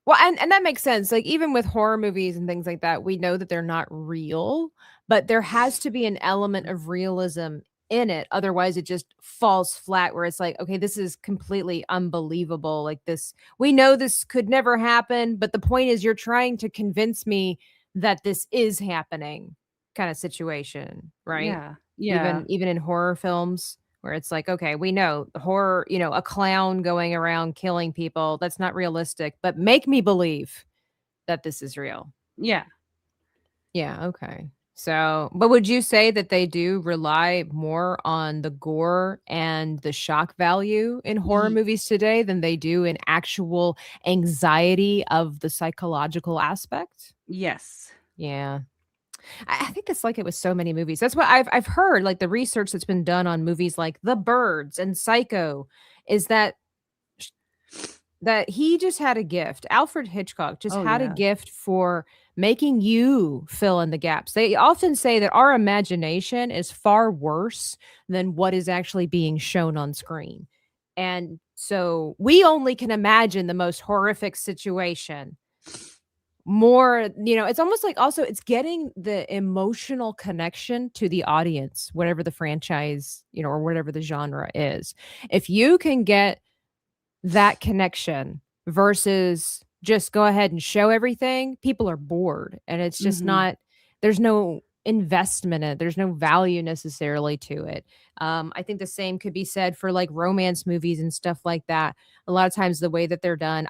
well, and that makes sense. Like even with horror movies and things like that, we know that they're not real, but there has to be an element of realism in it. Otherwise, it just falls flat where it's like, okay, this is completely unbelievable. Like this, we know this could never happen, but the point is you're trying to convince me that this is happening kind of situation, right? Yeah, yeah, Even in horror films where it's like, okay, we know the horror, a clown going around killing people, that's not realistic, but make me believe that this is real. yeah. Yeah, okay. So, but would you say that they do rely more on the gore and the shock value in horror Ye- movies today than they do in actual anxiety of the psychological aspect? yes. Yeah. I think it's like it with so many movies. That's what I've heard, like the research that's been done on movies like The Birds and Psycho is that he just had a gift. Alfred Hitchcock just Oh had a yeah. gift for making you fill in the gaps. They often say that our imagination is far worse than what is actually being shown on screen. And so we only can imagine the most horrific situation more, it's almost like also it's getting the emotional connection to the audience, whatever the franchise, or whatever the genre is. If you can get that connection versus just go ahead and show everything, people are bored and it's just Hmm. not, there's no investment in it. There's no value necessarily to it. I think the same could be said for like romance movies and stuff like that. A lot of times the way that they're done,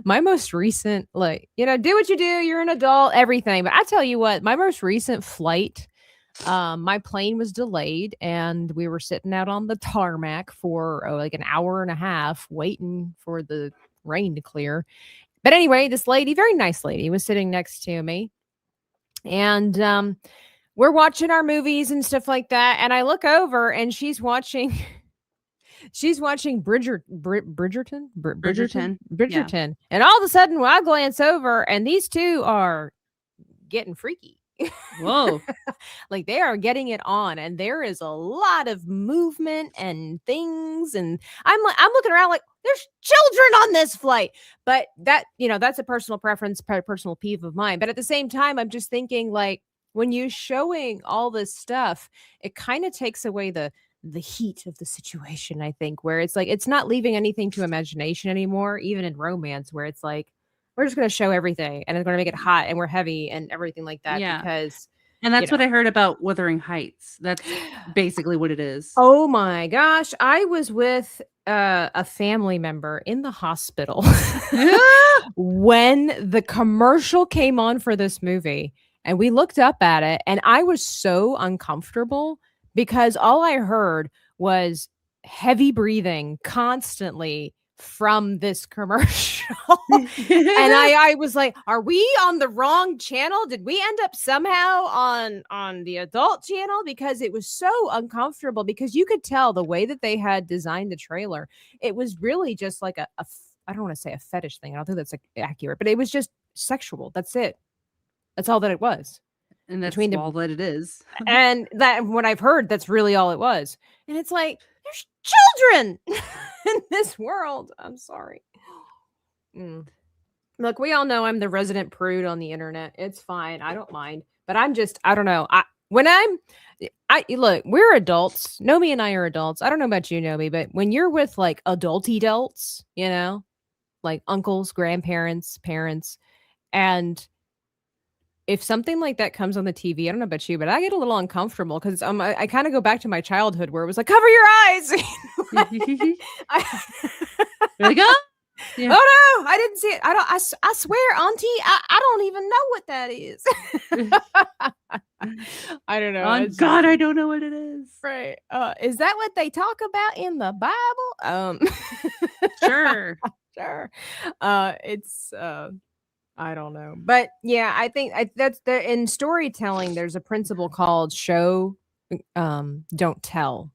my most recent, like, do what you do, you're an adult, everything. But I tell you what, my most recent flight, my plane was delayed and we were sitting out on the tarmac for like an hour and a half waiting for the rain to clear. But anyway, this lady, very nice lady, was sitting next to me. And we're watching our movies and stuff like that. And I look over and she's watching she's watching Bridgerton. Yeah. Bridgerton. And all of a sudden, when I glance over, and these two are getting freaky. Whoa. Like they are getting it on, and there is a lot of movement and things. And I'm looking around like there's children on this flight. But that, that's a personal preference, personal peeve of mine. But at the same time, I'm just thinking like when you're showing all this stuff, it kind of takes away the heat of the situation, I think, where it's like it's not leaving anything to imagination anymore, even in romance, where it's like we're just going to show everything and it's going to make it hot and we're heavy and everything like that Yeah. because, And that's what I heard about Wuthering Heights. That's basically what it is. oh my gosh, I was with a family member in the hospital when the commercial came on for this movie and we looked up at it and I was so uncomfortable because all I heard was heavy breathing constantly from this commercial. And I was like, are we on the wrong channel? Did we end up somehow on the adult channel? Because it was so uncomfortable because you could tell the way that they had designed the trailer. It was really just like I don't want to say a fetish thing. I don't think that's like accurate, but it was just sexual. That's it. That's all that it was. And that's Between all that it is. and that what I've heard, that's really all it was. And it's like, there's children in this world. I'm sorry. Mm. Look, we all know I'm the resident prude on the internet. It's fine. I don't mind. But I don't know. I look, we're adults. Nomi and I are adults. I don't know about you, Nomi, but when you're with like adults, like uncles, grandparents, parents, and if something like that comes on the TV, I don't know about you, but I get a little uncomfortable because I kind of go back to my childhood where it was like, cover your eyes. Like, oh, yeah. Oh no, I didn't see it. I swear, Auntie, I don't even know what that is. I don't know. Oh God, I don't know what it is. Right. Is that what they talk about in the Bible? Sure. Sure. It's I don't know. But yeah, I think that's in storytelling, there's a principle called show, don't tell.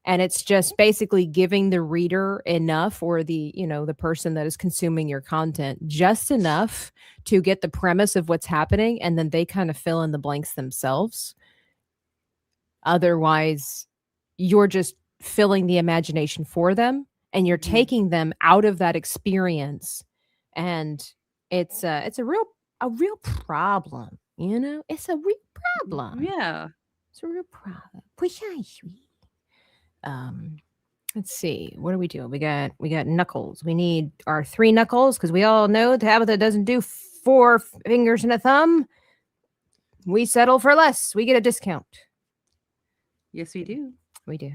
and it's just basically giving the reader enough, or the, the person that is consuming your content, just enough to get the premise of what's happening, and then they kind of fill in the blanks themselves. Otherwise, you're just filling the imagination for them, and you're taking them out of that experience, and it's a real problem. It's a real problem. Yeah. It's a real problem. Precisely. Let's see. What do we do? We got knuckles. We need our 3 knuckles, because we all know Tabitha doesn't do 4 fingers and a thumb. We settle for less. We get a discount. Yes, we do. We do.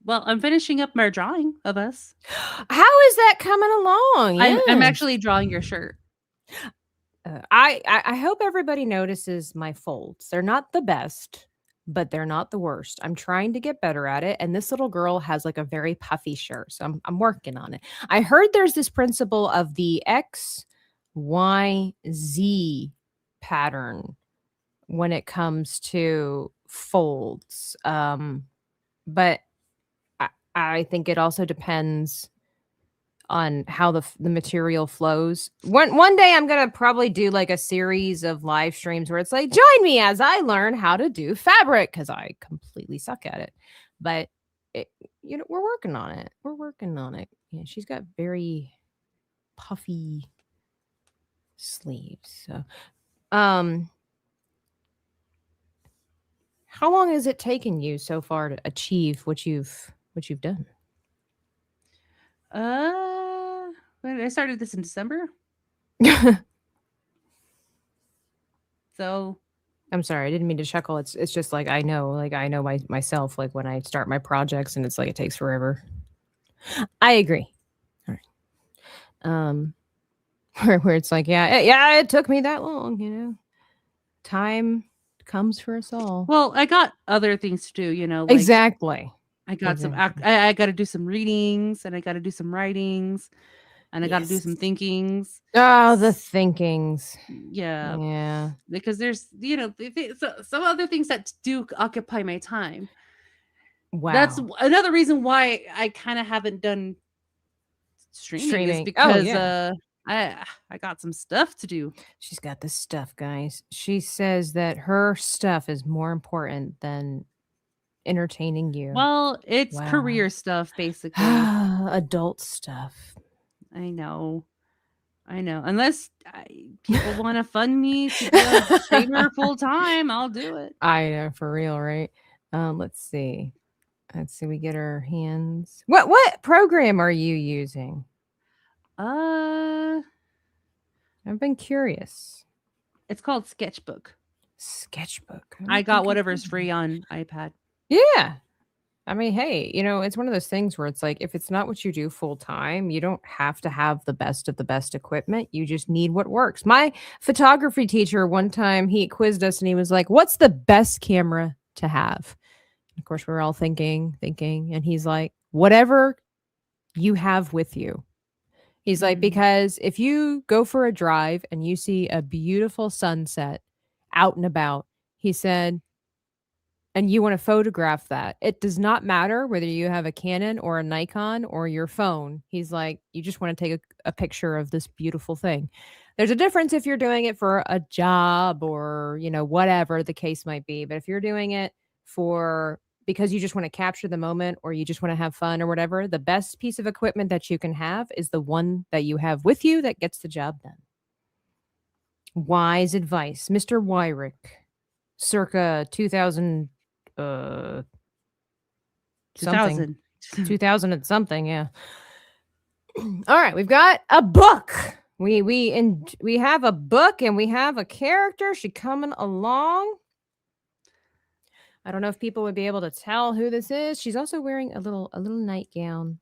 Well, I'm finishing up my drawing of us. How is that coming along? I'm actually drawing your shirt. I hope everybody notices my folds. They're not the best, but they're not the worst. I'm trying to get better at it. And this little girl has like a very puffy shirt. So I'm working on it. I heard there's this principle of the X, Y, Z pattern when it comes to folds. But I think it also depends on how the material flows. One day I'm gonna probably do like a series of live streams where it's like, join me as I learn how to do fabric, because I completely suck at it. But we're working on it. Yeah, she's got very puffy sleeves. So, how long has it taken you so far to achieve what you've done? I started this in December. So I'm sorry, I didn't mean to chuckle. It's just like I know myself, like when I start my projects and it's like it takes forever. I agree. All right. Where it's like, yeah, it took me that long, Time comes for us all. Well, I got other things to do, like, exactly. I got I got to do some readings, and I got to do some writings, and I got to do some thinkings. Oh, the thinkings. Yeah. Yeah. Because there's, some other things that do occupy my time. Wow. That's another reason why I kind of haven't done streaming. Is because I got some stuff to do. She's got the stuff, guys. She says that her stuff is more important than entertaining you. Well, it's career stuff, basically. Adult stuff. I know. Unless people want to fund me to be a streamer full time, I'll do it. I know, for real, right? Let's see. We get our hands. What program are you using? I've been curious. It's called Sketchbook. Sketchbook. I got whatever's free on iPad. Yeah. I mean, hey, it's one of those things where it's like, if it's not what you do full time, you don't have to have the best of the best equipment. You just need what works. My photography teacher, one time, he quizzed us and he was like, what's the best camera to have? Of course, we were all thinking, and he's like, whatever you have with you. He's like, because if you go for a drive and you see a beautiful sunset out and about, he said, and you want to photograph that, it does not matter whether you have a Canon or a Nikon or your phone. He's like, you just want to take a picture of this beautiful thing. There's a difference if you're doing it for a job or, whatever the case might be. But if you're doing it because you just want to capture the moment or you just want to have fun or whatever, the best piece of equipment that you can have is the one that you have with you that gets the job done. Wise advice. Mr. Wyrick, circa 2000 something. 2000 and something, yeah. All right, we've got a book. We have a book and we have a character. She coming along. I don't know if people would be able to tell who this is. She's also wearing a little nightgown.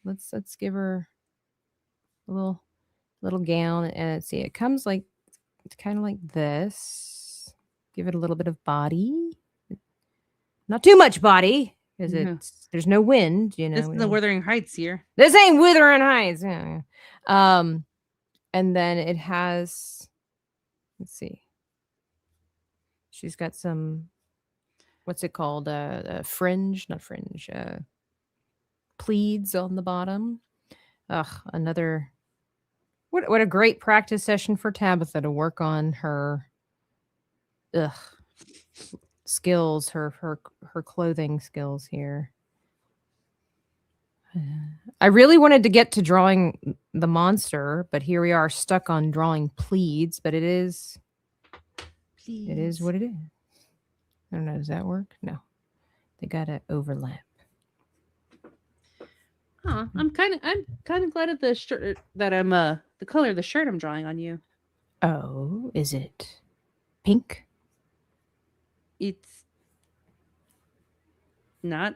Let's give her a little gown, and let's see. It comes like, it's kind of like this. Give it a little bit of body. Not too much body, because there's no wind, This is the Wuthering Heights here. This ain't Wuthering Heights. Yeah. And then it has, let's see. She's got some, what's it called? Fringe, not fringe. Pleats on the bottom. Ugh, another. What a great practice session for Tabitha to work on her ugh skills, her clothing skills here. I really wanted to get to drawing the monster, but here we are stuck on drawing pleats, but it is what it is. I don't know, does that work? No. They gotta overlap. Huh, I'm kind of glad of the shirt that I'm the color of the shirt I'm drawing on you. Oh, is it pink? It's not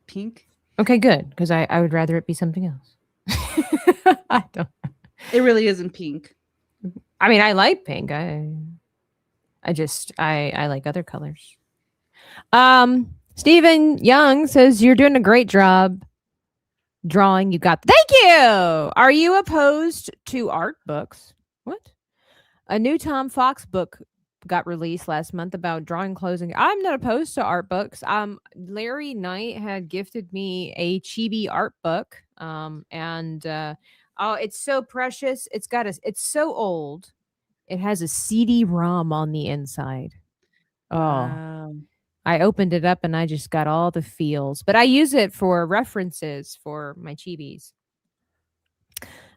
pink. Okay, good, because I would rather it be something else. I don't. It really isn't pink. I mean, I like pink. I like other colors. Stephen Young says you're doing a great job drawing. You got. Thank you. Are you opposed to art books? What? A new Tom Fox book got released last month about drawing closing. I'm not opposed to art books. Larry Knight had gifted me a CHIBI art book. And oh, it's so precious. It's so old. It has a CD-ROM on the inside. Oh, Wow. I opened it up and I just got all the feels. But I use it for references for my chibis.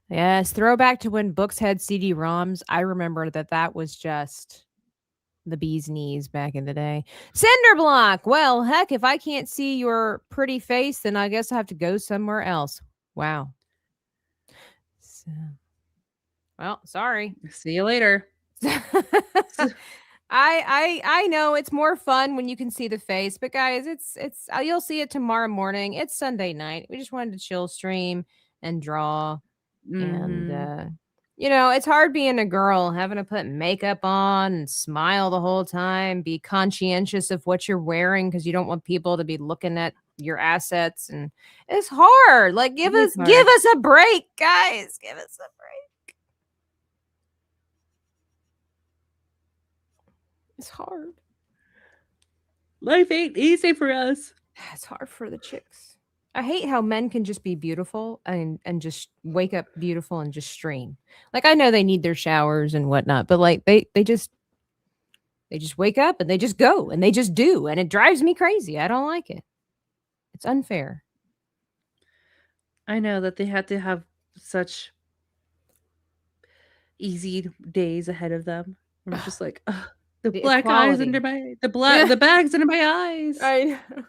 Yes, throwback to when books had CD-ROMs. I remember that was just the bee's knees back in the day. Cinderblock. Well, heck, if I can't see your pretty face, then I guess I have to go somewhere else. Wow. So, well, sorry. See you later. I know it's more fun when you can see the face, but guys, it's you'll see it tomorrow morning. It's Sunday night. We just wanted to chill stream and draw. Mm-hmm. And it's hard being a girl, having to put makeup on and smile the whole time, be conscientious of what you're wearing because you don't want people to be looking at your assets, and it's hard. Like give us a break, guys. Give us a break. It's hard. Life ain't easy for us. It's hard for the chicks. I hate how men can just be beautiful and just wake up beautiful and just stream. Like I know they need their showers and whatnot, but like they just wake up and they just go and they just do, and it drives me crazy. I don't like it. It's unfair. I know that they had to have such easy days ahead of them. I'm just like, the black eyes under my the bags under my eyes. I know.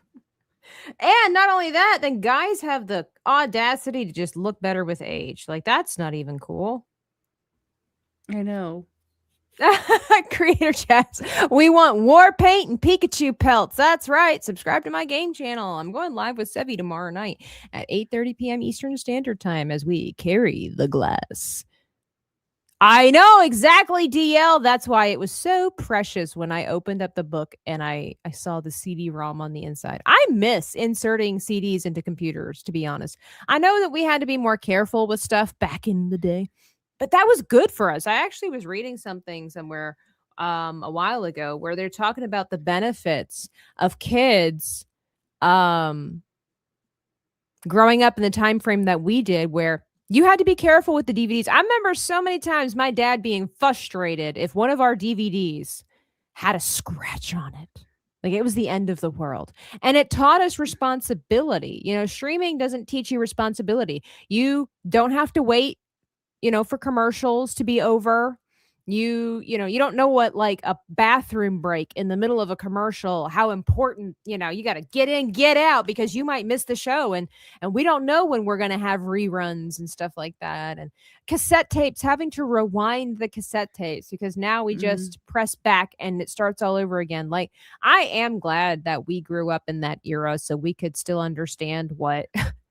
And not only that, then guys have the audacity to just look better with age. Like that's not even cool. I know. Creator chats. We want war paint and Pikachu pelts. That's right. Subscribe to my game channel. I'm going live with Sevi tomorrow night at 8:30 p.m. Eastern Standard Time as we carry the glass. I know exactly, DL. That's why it was so precious when I opened up the book and I saw the CD-ROM on the inside. I miss inserting CDs into computers, to be honest. I know that we had to be more careful with stuff back in the day, but that was good for us. I actually was reading something somewhere a while ago where they're talking about the benefits of kids growing up in the time frame that we did, where you had to be careful with the DVDs. I remember so many times my dad being frustrated if one of our DVDs had a scratch on it. Like it was the end of the world. And it taught us responsibility. Streaming doesn't teach you responsibility. You don't have to wait, for commercials to be over. You don't know what, like a bathroom break in the middle of a commercial, how important, you got to get in, get out, because you might miss the show. And we don't know when we're going to have reruns and stuff like that. And cassette tapes, having to rewind the cassette tapes because now we just press back and it starts all over again. Like, I am glad that we grew up in that era so we could still understand what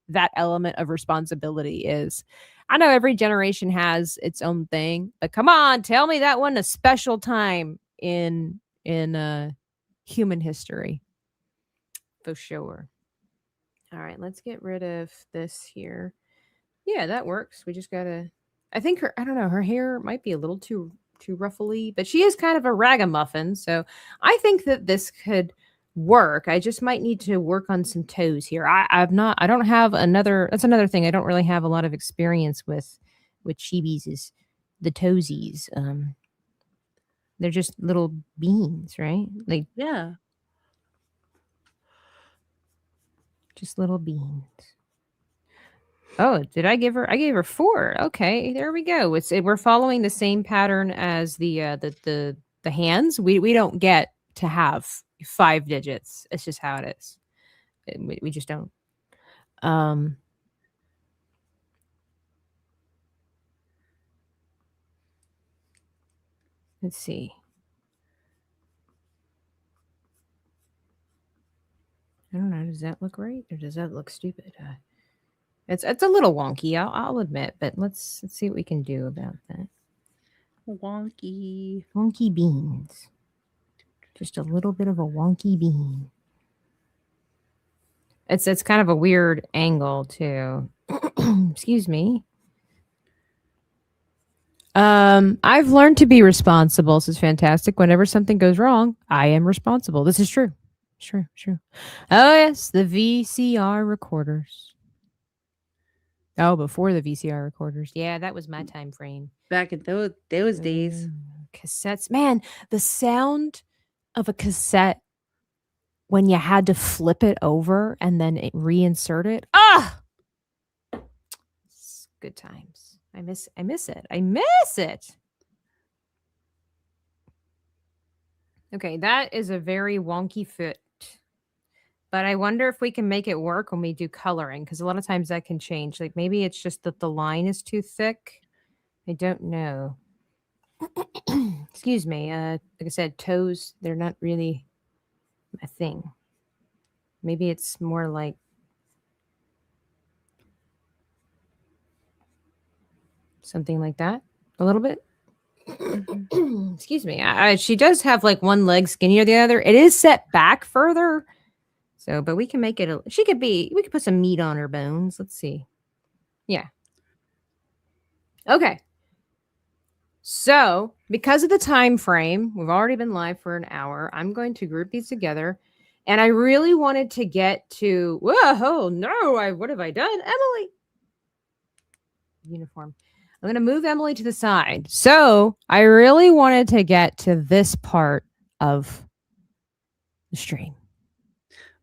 that element of responsibility is. I know every generation has its own thing, but come on, tell me that wasn't a special time in human history. For sure. All right, let's get rid of this here. Yeah, that works. We just gotta, I think her hair might be a little too ruffly, but she is kind of a ragamuffin. So I think that this could work. I just might need to work on some toes here. I don't have another, that's another thing. I don't really have a lot of experience with chibis is the toesies. They're just little beans, right? Like Yeah. just little beans. Oh, did I give her? I gave her 4. Okay, there we go. We're following the same pattern as the hands. We don't get to have 5 digits. It's just how it is. We just don't. Um, let's see. I don't know. Does that look right or does that look stupid? It's a little wonky. I'll admit, but let's see what we can do about that. Wonky. Wonky beans. Just a little bit of a wonky bean. It's kind of a weird angle too. Excuse me. I've learned to be responsible. This is fantastic. Whenever something goes wrong, I am responsible. This is true. True. Oh yes, the VCR recorders. Oh, before the VCR recorders. Yeah, that was my time frame. Back in those days. Cassettes. Man, the sound of a cassette when you had to flip it over and then reinsert it. Ah! It's good times. I miss it. I miss it. Okay, that is a very wonky foot. But I wonder if we can make it work when we do coloring, because a lot of times that can change. Like maybe it's just that the line is too thick. I don't know. Excuse me. Like I said, toes, they're not really a thing. Maybe it's more like something like that. A little bit. Excuse me. She does have like one leg skinnier than the other. It is set back further. So, but we can make it, we could put some meat on her bones. Let's see. Yeah. Okay. So, because of the time frame, we've already been live for an hour. I'm going to group these together. And I really wanted to get to, whoa, no, what have I done? Emily. Uniform. I'm going to move Emily to the side. So, I really wanted to get to this part of the stream.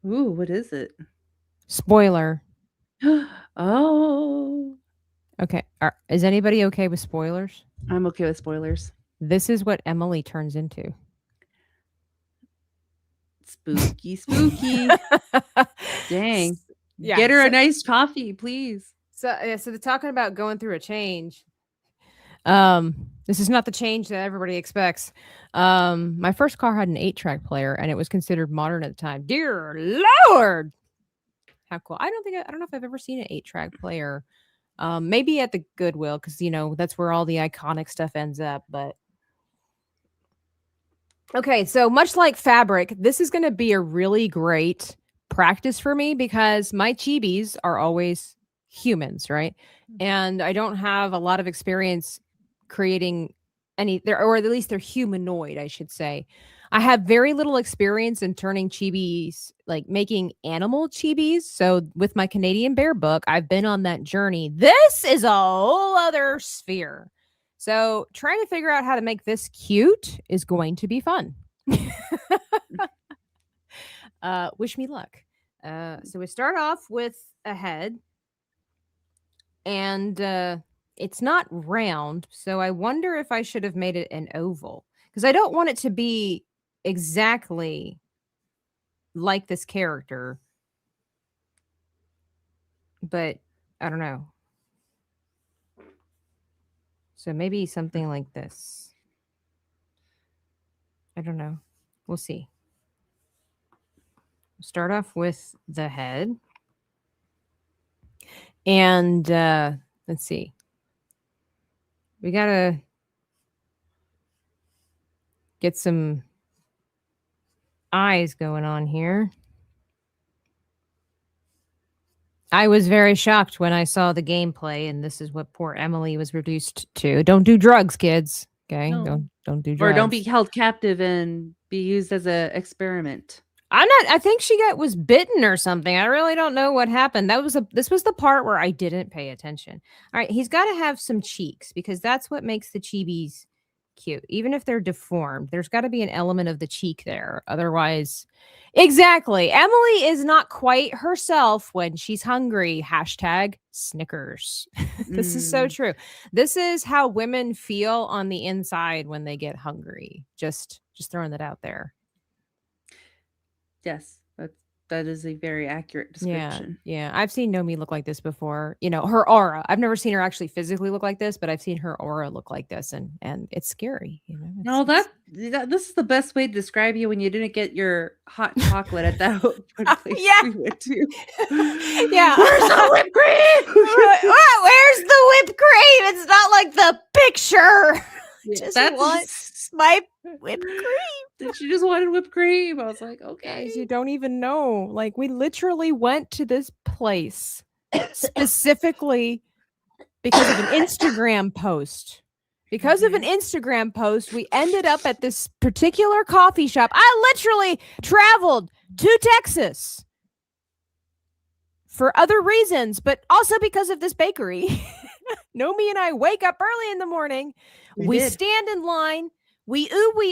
Ooh, what is it? Spoiler. Oh. Okay. Is anybody okay with spoilers? I'm okay with spoilers. This is what Emily turns into. Spooky. Dang. Yeah, Get her a nice coffee, please. So they're talking about going through a change. This is not the change that everybody expects. My first car had an 8-track player, and it was considered modern at the time. Dear Lord, how cool! I don't know if I've ever seen an 8-track player. Maybe at the Goodwill, because that's where all the iconic stuff ends up. But okay, so much like fabric, this is going to be a really great practice for me because my chibis are always humans, right? And I don't have a lot of experience creating or at least they're humanoid, I should say. I have very little experience in turning chibis, like making animal chibis. So with my Canadian bear book, I've been on that journey. This is a whole other sphere. So trying to figure out how to make this cute is going to be fun. Wish me luck. So we start off with a head. And it's not round, so I wonder if I should have made it an oval. Because I don't want it to be exactly like this character. But I don't know. So maybe something like this. I don't know. We'll see. We'll start off with the head. And let's see. We got to get some eyes going on here. I was very shocked when I saw the gameplay, and this is what poor Emily was reduced to. Don't do drugs, kids. Okay, No. don't do drugs. Or don't be held captive and be used as an experiment. I think she was bitten or something. I really don't know what happened. This was the part where I didn't pay attention. All right, he's got to have some cheeks because that's what makes the chibis cute. Even if they're deformed, there's got to be an element of the cheek there. Otherwise, exactly. Emily is not quite herself when she's hungry. Hashtag Snickers. This is so true. This is how women feel on the inside when they get hungry. Just throwing that out there. Yes, that is a very accurate description. Yeah. I've seen Nomi look like this before. You know, her aura. I've never seen her actually physically look like this, but I've seen her aura look like this, and it's scary. You know, no, this is the best way to describe you when you didn't get your hot chocolate at that place we went to. Yeah, where's the whipped cream? Where's the whipped cream? It's not like the picture. Just want my whipped cream. She just wanted whipped cream. I was like, okay. Guys, you don't even know. Like, we literally went to this place specifically because of an Instagram post. Because of an Instagram post, we ended up at this particular coffee shop. I literally traveled to Texas for other reasons, but also because of this bakery. Nomi and I wake up early in the morning. We stand in line. We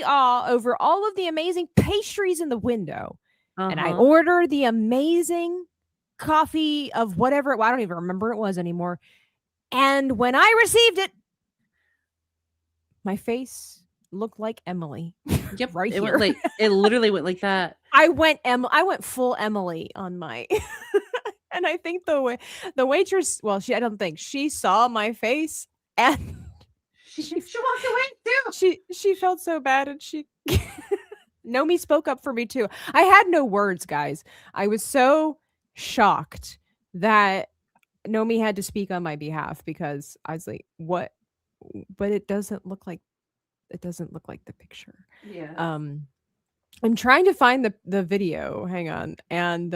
ah over all of the amazing pastries in the window. And I order the amazing coffee of whatever. I don't even remember what it was anymore. And when I received it, my face looked like Emily. Yep, right it here. It literally went like that. I went full Emily on my. And I think the waitress, well, I don't think she saw my face, and she walked away too. She felt so bad, and she Nomi spoke up for me too. I had no words, guys. I was so shocked that Nomi had to speak on my behalf because I was like, "What?" But it doesn't look like the picture. Yeah. I'm trying to find the video. Hang on, and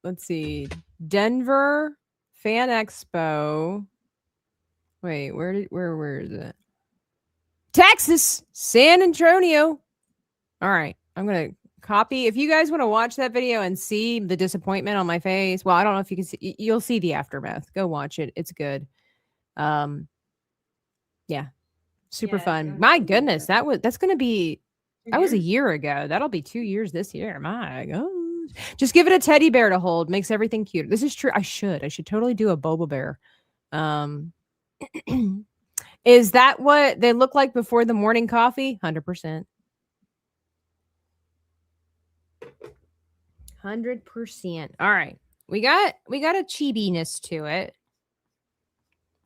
let's see. Denver Fan Expo. Wait, where is it? Texas, San Antonio. All right, I'm gonna copy. If you guys want to watch that video and see the disappointment on my face, well, I don't know if you can see. You'll see the aftermath. Go watch it. It's good. Yeah, super fun. My goodness, that's gonna be. That was a year ago. That'll be 2 years this year. My God. Just give it a teddy bear to hold. Makes everything cute. This is true. I should totally do a boba bear. Is that what they look like before the morning coffee? 100%. 100%. All right. We got a chibiness to it.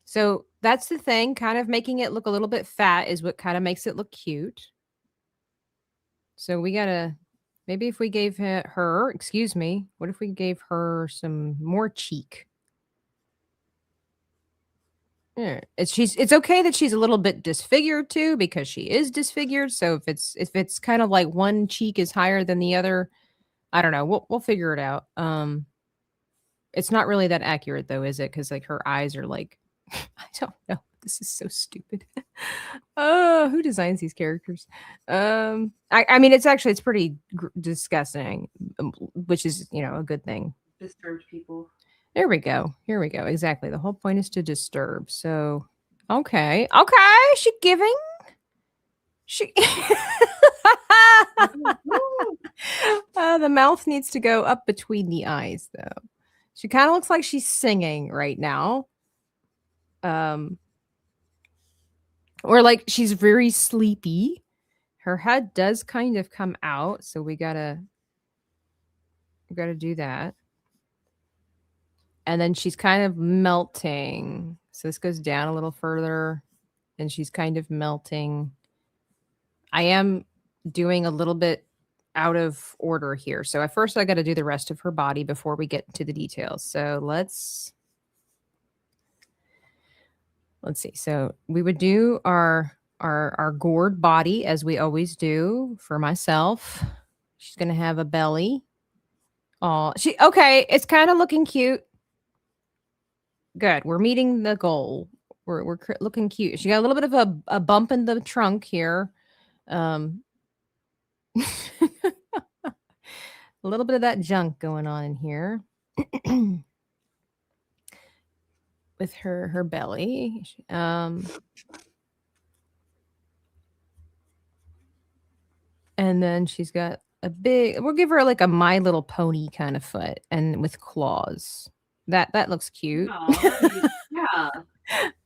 So that's the thing. Kind of making it look a little bit fat is what kind of makes it look cute. So we gotta, maybe if we gave her, excuse me, what if we gave her some more cheek? Yeah, it's okay that she's a little bit disfigured too, because she is disfigured. So if it's kind of like one cheek is higher than the other, I don't know. We'll figure it out. It's not really that accurate though, is it? Because like her eyes are like, I don't know. This is so stupid. Oh, who designs these characters? I mean, it's pretty disgusting, which is, a good thing. Disturbed people. There we go. Here we go. Exactly. The whole point is to disturb. So, okay. She giving. The mouth needs to go up between the eyes, though. She kind of looks like she's singing right now. Or like she's very sleepy. Her head does kind of come out, so we gotta do that. And then she's kind of melting. So this goes down a little further, and she's kind of melting. I am doing a little bit out of order here. So at first I got to do the rest of her body before we get to the details. So let's see. So we would do our gourd body as we always do for myself. She's going to have a belly. Oh, okay. It's kind of looking cute. Good. We're meeting the goal. We're looking cute. She got a little bit of a bump in the trunk here. A A little bit of that junk going on in here. With her belly. And then she's got a big, we'll give her like a My Little Pony kind of foot and with claws. That looks cute. Yeah.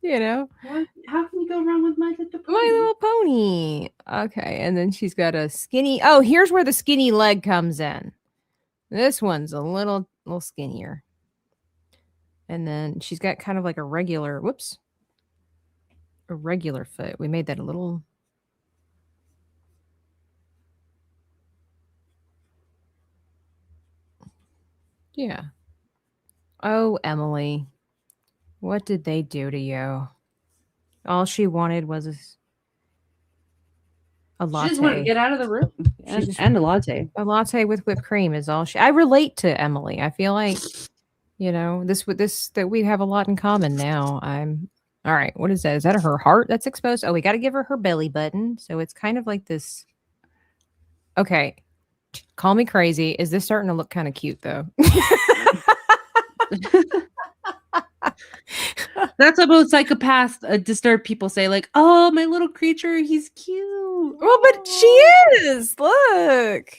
You know? How can you go wrong with My Little Pony? My Little Pony. Okay, and then she's got a skinny, oh, here's where the skinny leg comes in. This one's a little skinnier. And then she's got kind of like a regular foot. We made that a little. Yeah. Oh, Emily. What did they do to you? All she wanted was a latte. She just wanted to get out of the room. And a latte. A latte with whipped cream is all I relate to Emily. I feel like, you know, that we have a lot in common now. All right. What is that? Is that her heart that's exposed? Oh, we got to give her belly button. So it's kind of like this. Okay. Call me crazy. Is this starting to look kind of cute though? That's what most psychopaths, disturbed people say, like, "Oh, my little creature, he's cute." Well, but she is. Look,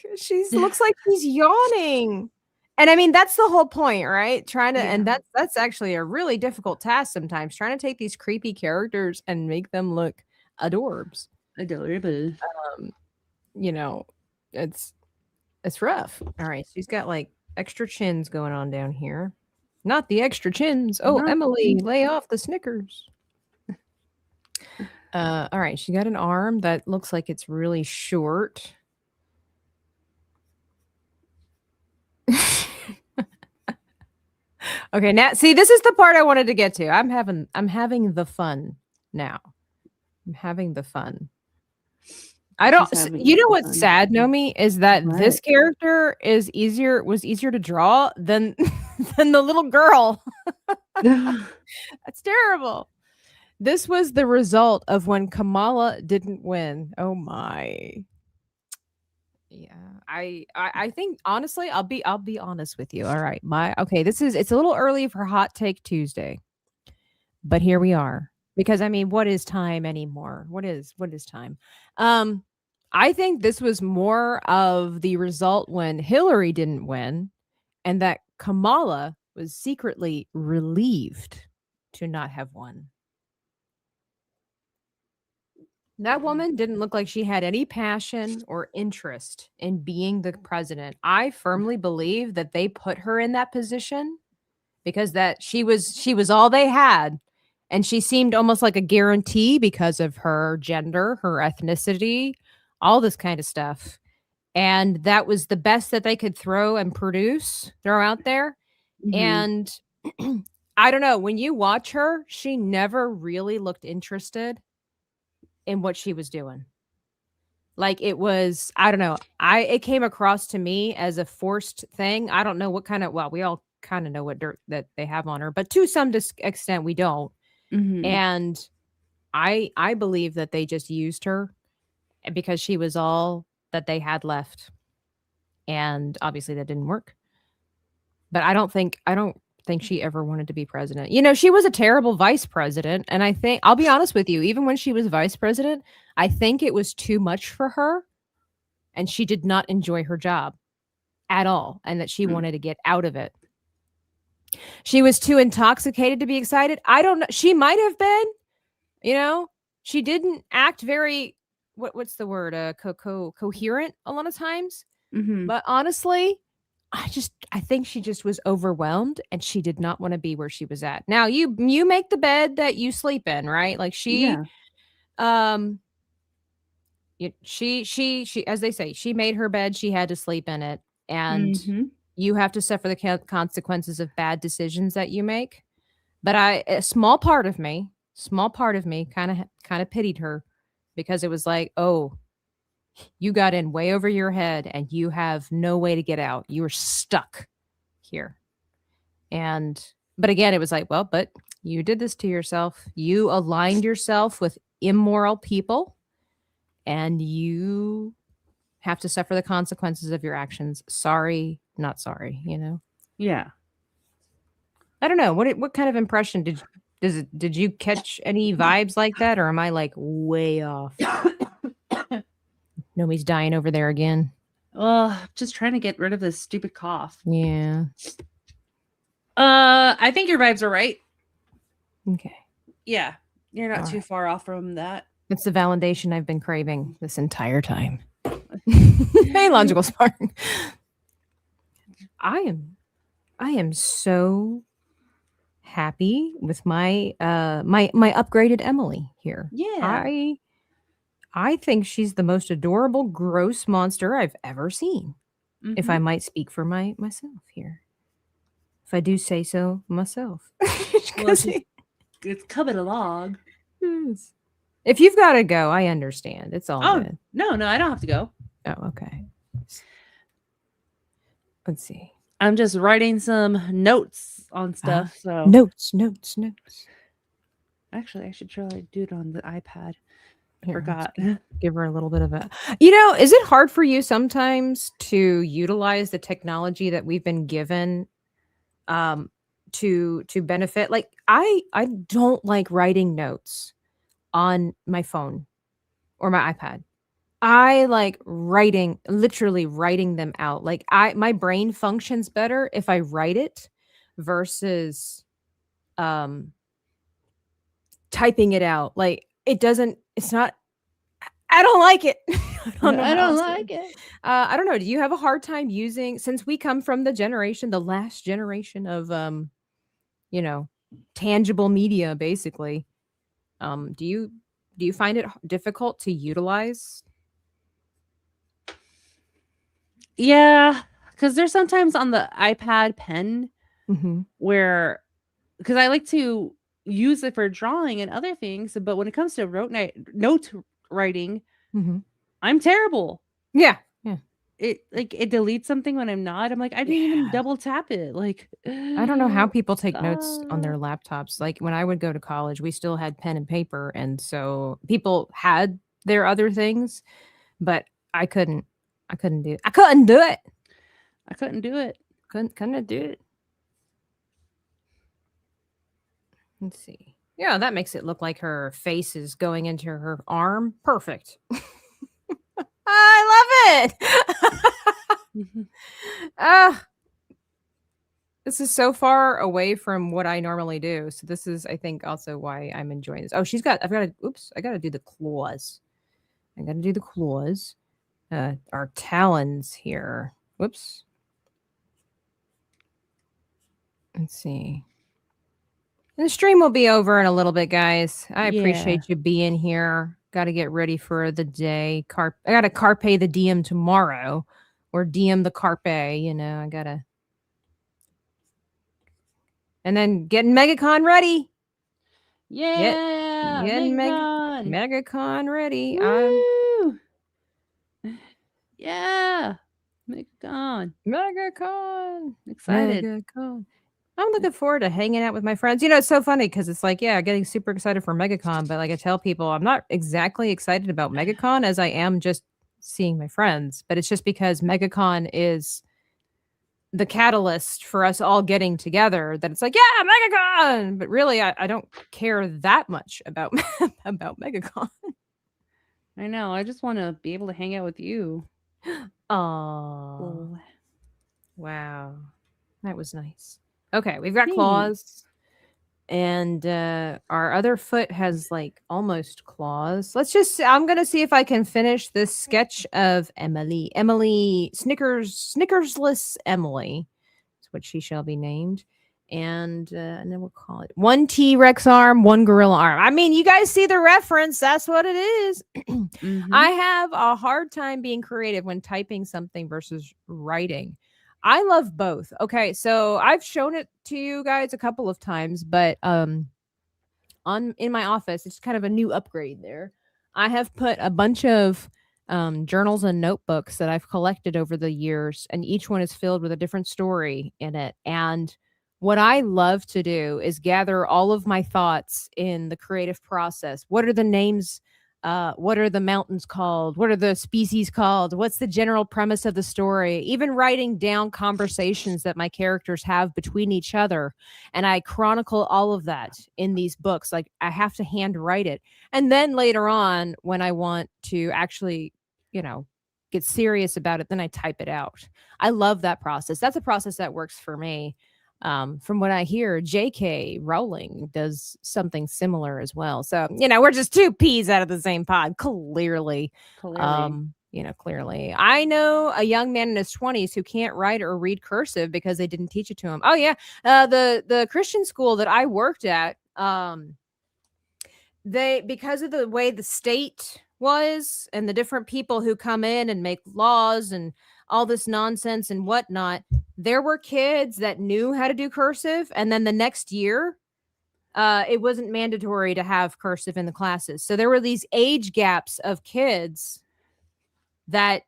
looks like she's yawning. And I mean, that's the whole point, right? And that's actually a really difficult task sometimes, trying to take these creepy characters and make them look adorbs. Adorable. You know, it's rough. All right, she's got like extra chins going on down here. Not the extra chins. Oh, Emily, lay off the Snickers. All right, she got an arm that looks like it's really short. Okay, now see, this is the part I wanted to get to. I'm having the fun now. I'm having the fun. You know what's sad, Nomi, is that this character was easier to draw than the little girl. That's terrible. This was the result of when Kamala didn't win. Oh my. Yeah. I think honestly, I'll be honest with you. All right. It's a little early for Hot Take Tuesday. But here we are. Because I mean, what is time anymore? What is time? I think this was more of the result when Hillary didn't win and that Kamala was secretly relieved to not have won. That woman didn't look like she had any passion or interest in being the president. I firmly believe that they put her in that position because that she was all they had. And she seemed almost like a guarantee because of her gender, her ethnicity, all this kind of stuff. And that was the best that they could throw out there. Mm-hmm. And I don't know, when you watch her, she never really looked interested in what she was doing. Like it was, I don't know. It came across to me as a forced thing. I don't know what kind of, well, we all kind of know what dirt that they have on her, but to some extent we don't. Mm-hmm. And I believe that they just used her because she was all that they had left. And obviously that didn't work. But I don't think she ever wanted to be president. You know, she was a terrible vice president. And I think, I'll be honest with you, even when she was vice president, I think it was too much for her. And she did not enjoy her job at all. And that she wanted to get out of it. She was too intoxicated to be excited. I don't know. She might have been, you know, she didn't act very, what's the word? Coherent a lot of times. Mm-hmm. But honestly, I think she just was overwhelmed and she did not want to be where she was at. Now you make the bed that you sleep in, right? Like she, she, as they say, she made her bed. She had to sleep in it. And you have to suffer the consequences of bad decisions that you make. But a small part of me kind of pitied her because it was like, oh, you got in way over your head and you have no way to get out. You were stuck here. But again, it was like, well, but you did this to yourself. You aligned yourself with immoral people and you have to suffer the consequences of your actions. Sorry, not sorry, you know? Yeah. I don't know. What kind of impression did you catch any vibes like that, or am I like way off? Nobody's dying over there again. Just trying to get rid of this stupid cough. Yeah. I think your vibes are right. Okay. Yeah. You're not All too right. far off from that. It's the validation I've been craving this entire time. Hey, logical spark. I am so happy with my my upgraded Emily here. Yeah. I think she's the most adorable gross monster I've ever seen. If I might speak for myself here. If I do say so myself. Well, it's coming along. Yes. If you've got to go, I understand. It's all good. No, I don't have to go. Oh, okay. Let's see. I'm just writing some notes on stuff. So Notes. actually, I should try to do it on the iPad. I Here, forgot. Give her a little bit of a. You know, is it hard for you sometimes to utilize the technology that we've been given to benefit? Like I don't like writing notes on my phone or my iPad. I like literally writing them out. Like my brain functions better if I write it versus typing it out. Like it's not, I don't like it. I don't know. I don't like it. I don't know. Do you have a hard time using, since we come from the last generation of, you know, tangible media, basically. Do you find it difficult to utilize? Yeah, because there's sometimes on the iPad pen Mm-hmm. where, because I like to use it for drawing and other things, but when it comes to note writing, Mm-hmm. I'm terrible. Yeah. It deletes something when I'm not. I'm like, I didn't even Yeah. double tap it. Like, I don't know how people take notes on their uh, laptops. Like when I would go to college, we still had pen and paper, and so people had their other things, but I couldn't do it. I couldn't do it. I couldn't do it. Couldn't do it. Let's see. Yeah, that makes it look like her face is going into her arm. Perfect. I love it. This is so far away from what I normally do. So this is, I think, also why I'm enjoying this. Oh, I gotta do the claws. I gotta do the claws. Our talons here. Whoops. Let's see. And the stream will be over in a little bit, guys. I appreciate you being here. Got to get ready for the day. I got to carpe the diem tomorrow, or diem the carpe. You know, I gotta. And then getting MegaCon ready. Yeah, Getting MegaCon. MegaCon ready. Woo! Yeah, MegaCon. Excited. MegaCon. I'm looking forward to hanging out with my friends. You know, it's so funny because it's like, yeah, getting super excited for MegaCon, but like I tell people, I'm not exactly excited about MegaCon as I am just seeing my friends. But it's just because MegaCon is the catalyst for us all getting together that it's like, yeah, MegaCon. But really, I don't care that much about about MegaCon. I know. I just want to be able to hang out with you. Oh, wow, that was nice. Okay, we've got Thanks. claws, and our other foot has like almost claws. I'm gonna see if I can finish this sketch of Emily Snickersless Emily. That's what she shall be named. And then we'll call it 1 T-Rex arm, 1 gorilla arm. I mean, you guys see the reference. That's what it is. I have a hard time being creative when typing something versus writing. I love both. Okay, so I've shown it to you guys a couple of times, but in my office, it's kind of a new upgrade there. I have put a bunch of journals and notebooks that I've collected over the years, and each one is filled with a different story in it. And what I love to do is gather all of my thoughts in the creative process. What are the names what are the mountains called? What are the species called? What's the general premise of the story? Even writing down conversations that my characters have between each other. And I chronicle all of that in these books. Like I have to handwrite it. And then later on, when I want to actually, get serious about it, then I type it out. I love that process. That's a process that works for me. From what I hear, J.K. Rowling does something similar as well. So, we're just two peas out of the same pod, clearly. Clearly. I know a young man in his 20s who can't write or read cursive because they didn't teach it to him. Oh, yeah. The Christian school that I worked at, because of the way the state was and the different people who come in and make laws and all this nonsense and whatnot, there were kids that knew how to do cursive, and then the next year it wasn't mandatory to have cursive in the classes. So there were these age gaps of kids that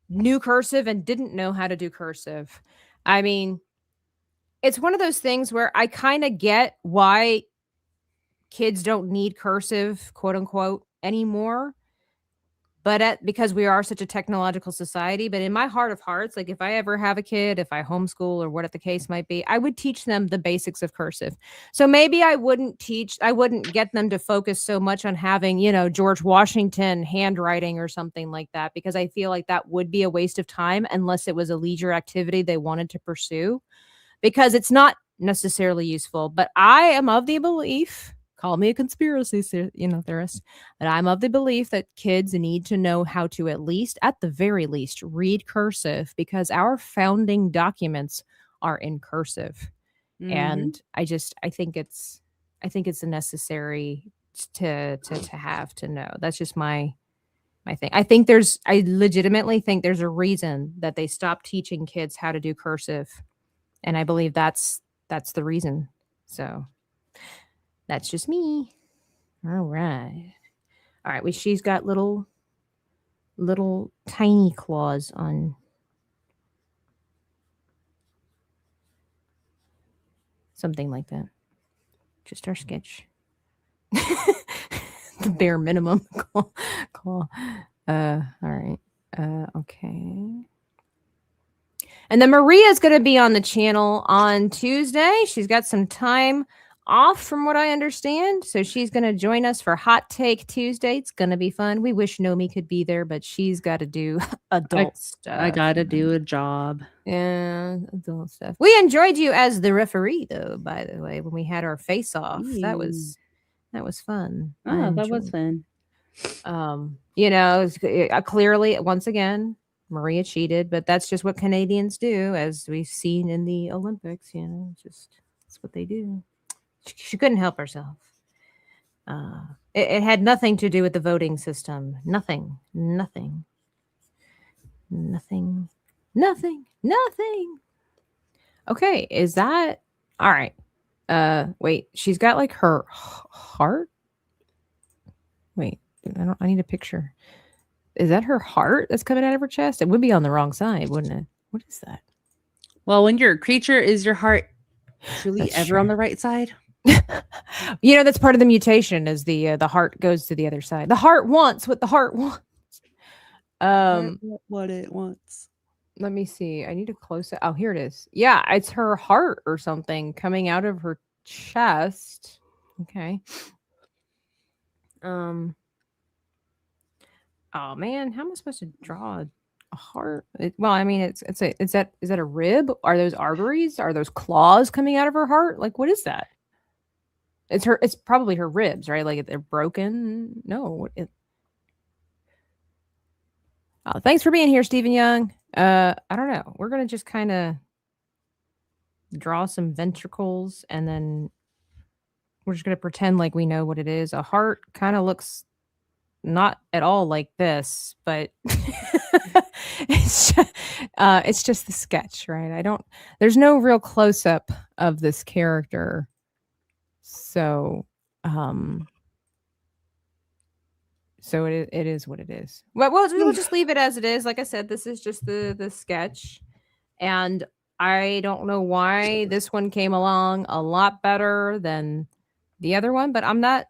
knew cursive and didn't know how to do cursive. I mean, it's one of those things where I kind of get why kids don't need cursive, quote unquote, anymore. But because we are such a technological society, but in my heart of hearts, like if I ever have a kid, if I homeschool or what the case might be, I would teach them the basics of cursive. So maybe I wouldn't get them to focus so much on having, George Washington handwriting or something like that, because I feel like that would be a waste of time unless it was a leisure activity they wanted to pursue, because it's not necessarily useful. But I am of the belief, call me a conspiracy theorist, but I'm of the belief that kids need to know how to at the very least, read cursive, because our founding documents are in cursive. Mhm. And I think it's a necessary to have to know. That's just my thing. I legitimately think there's a reason that they stopped teaching kids how to do cursive. And I believe that's the reason. So that's just me. All right. She's got little tiny claws on something like that. Just our sketch. The bare minimum claw. All right. Okay. And then Maria's going to be on the channel on Tuesday. She's got some time off from what I understand. So she's going to join us for Hot Take Tuesday. It's going to be fun. We wish Nomi could be there, but she's got to do adult stuff. I gotta do a job. Yeah, adult stuff. We enjoyed you as the referee, though, by the way, when we had our face off. That was fun. Oh, that was fun. Clearly, once again, Maria cheated, but that's just what Canadians do, as we've seen in the Olympics. Just that's what they do. She couldn't help herself. It had nothing to do with the voting system. Nothing. Okay, is that all right? Wait, she's got like her heart. Wait, I need a picture. Is that her heart that's coming out of her chest? It would be on the wrong side, wouldn't it? What is that? Well, when you're a creature, is your heart truly That's ever true. on the right side? That's part of the mutation, is the heart goes to the other side. The heart wants what the heart wants. What it wants. Let me see. I need to close it. Oh, here it is. Yeah, it's her heart or something coming out of her chest. Okay. Oh man, how am I supposed to draw a heart? Is that a rib? Are those arteries? Are those claws coming out of her heart? Like, what is that? It's probably her ribs, right? Like they're broken. No. Thanks for being here, Stephen Young. I don't know. We're gonna just kind of draw some ventricles, and then we're just gonna pretend like we know what it is. A heart kind of looks not at all like this, but it's just the sketch, right? There's no real close up of this character. So it is what it is. But we'll just leave it as it is. Like I said, this is just the sketch, and I don't know why this one came along a lot better than the other one, but I'm not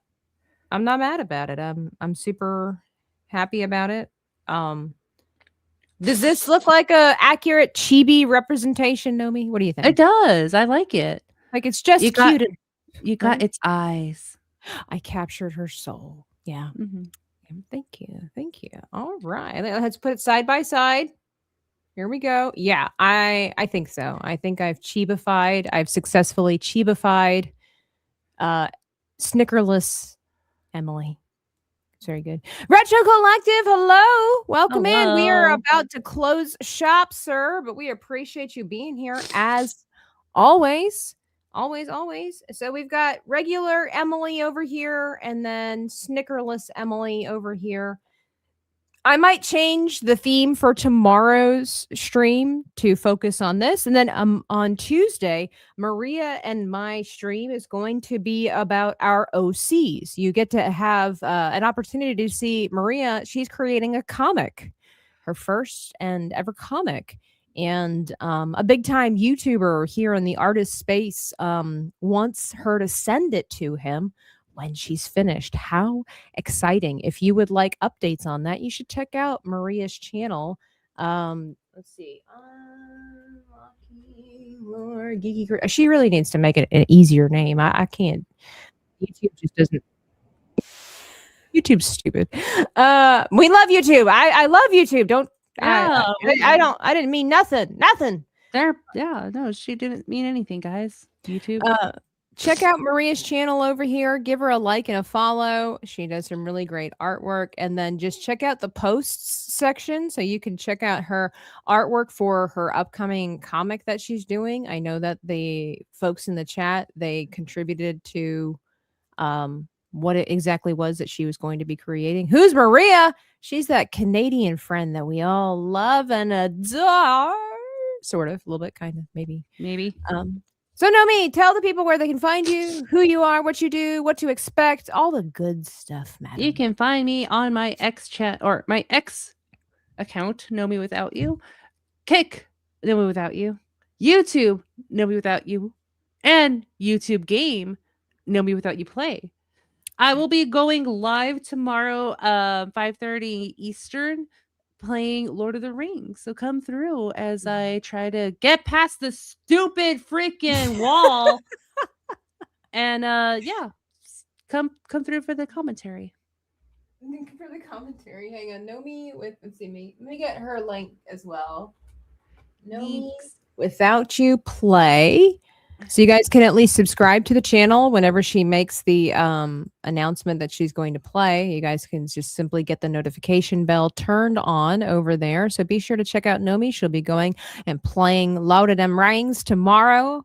I'm not mad about it. I'm super happy about it. Does this look like a accurate chibi representation, Nomi? What do you think? It does. I like it. Like it's just You got- cute. You got its eyes. I captured her soul. Yeah. Mhm. Thank you. Thank you. All right. Let's put it side by side. Here we go. Yeah, I think so. I think I've chibified. I've successfully chibified Snickerless Emily. It's very good. Retro Collective, hello. Welcome in. We are Hello. about to close shop, sir, but we appreciate you being here as always. Always. So we've got regular Emily over here and then Snickerless Emily over here. I might change the theme for tomorrow's stream to focus on this. And then on Tuesday, Maria and my stream is going to be about our OCs. You get to have an opportunity to see Maria. She's creating a comic, her first and ever comic. And a big time YouTuber here in the artist space wants her to send it to him when she's finished. How exciting. If you would like updates on that, you should check out Maria's channel. Let's see. She really needs to make it an easier name. I can't. YouTube just doesn't. YouTube's stupid. We love YouTube. I love YouTube. Don't. Yeah, I didn't mean nothing. No, she didn't mean anything, guys. YouTube. Check out Maria's channel over here. Give her a like and a follow. She does some really great artwork. And then just check out the posts section so you can check out her artwork for her upcoming comic that she's doing. I know that the folks in the chat, they contributed to what it exactly was that she was going to be creating. Who's Maria? She's that Canadian friend that we all love and adore. Sort of, a little bit, kind of, maybe. So Nomi, tell the people where they can find you, who you are, what you do, what to expect, all the good stuff, madam. You can find me on my X chat or my X account, Know Me Without You, Kick, Know Me Without You, YouTube, Know Me Without You, and YouTube Game, Know Me Without You Play. I will be going live tomorrow, 5:30 Eastern, playing Lord of the Rings. So come through as I try to get past the stupid freaking wall. And yeah, come through for the commentary. For the commentary, hang on. Nomi with let's see, let me get her link as well. Nomi Without You Play. So you guys can at least subscribe to the channel whenever she makes the announcement that she's going to play. You guys can just simply get the notification bell turned on over there. So be sure to check out Nomi. She'll be going and playing Lord of them Rings tomorrow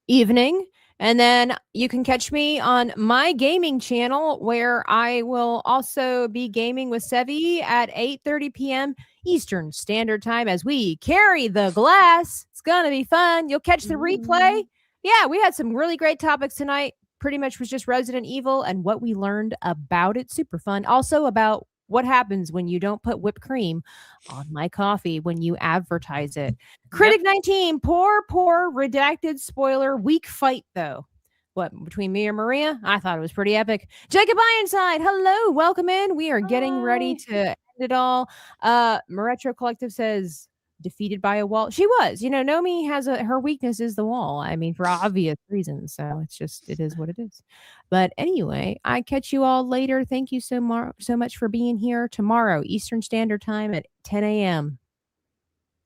evening. And then you can catch me on my gaming channel where I will also be gaming with Sevi at 8:30 p.m. Eastern Standard Time as we carry the glass. It's going to be fun. You'll catch the replay. Yeah, we had some really great topics tonight. Pretty much was just Resident Evil and what we learned about it. Super fun. Also about what happens when you don't put whipped cream on my coffee when you advertise it. Critic 19, poor, redacted spoiler, weak fight though. What, between me and Maria? I thought it was pretty epic. Jacob Ironside, hello, welcome in. We are getting ready to end it all. Retro Collective says, defeated by a wall. She was, Nomi has her weakness is the wall. I mean, for obvious reasons. So it is what it is. But anyway, I catch you all later. Thank you so much for being here tomorrow, Eastern Standard Time at 10 a.m.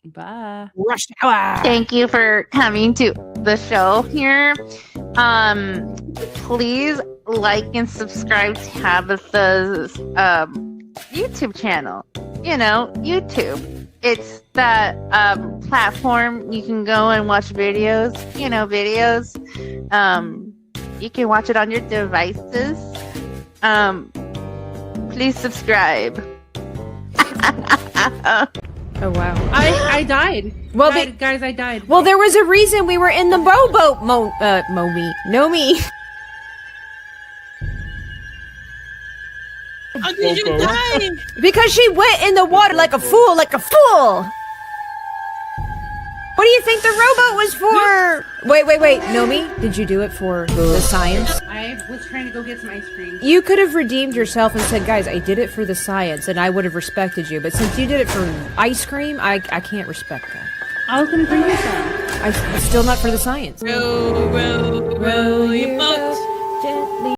Bye. Rush hour. Thank you for coming to the show here. Please like and subscribe to Tabitha's YouTube channel. YouTube. It's that platform you can go and watch videos. You can watch it on your devices. Please subscribe. Oh wow! I died. Well, guys, I died. Well, there was a reason we were in the rowboat. Nomi. How did you die? Because she went in the water like a fool. What do you think the robot was for? Wait. Nomi, did you do it for the science? I was trying to go get some ice cream. You could have redeemed yourself and said, guys, I did it for the science, and I would have respected you. But since you did it for ice cream, I can't respect that. I was gonna bring you some. Still not for the science. Row your boat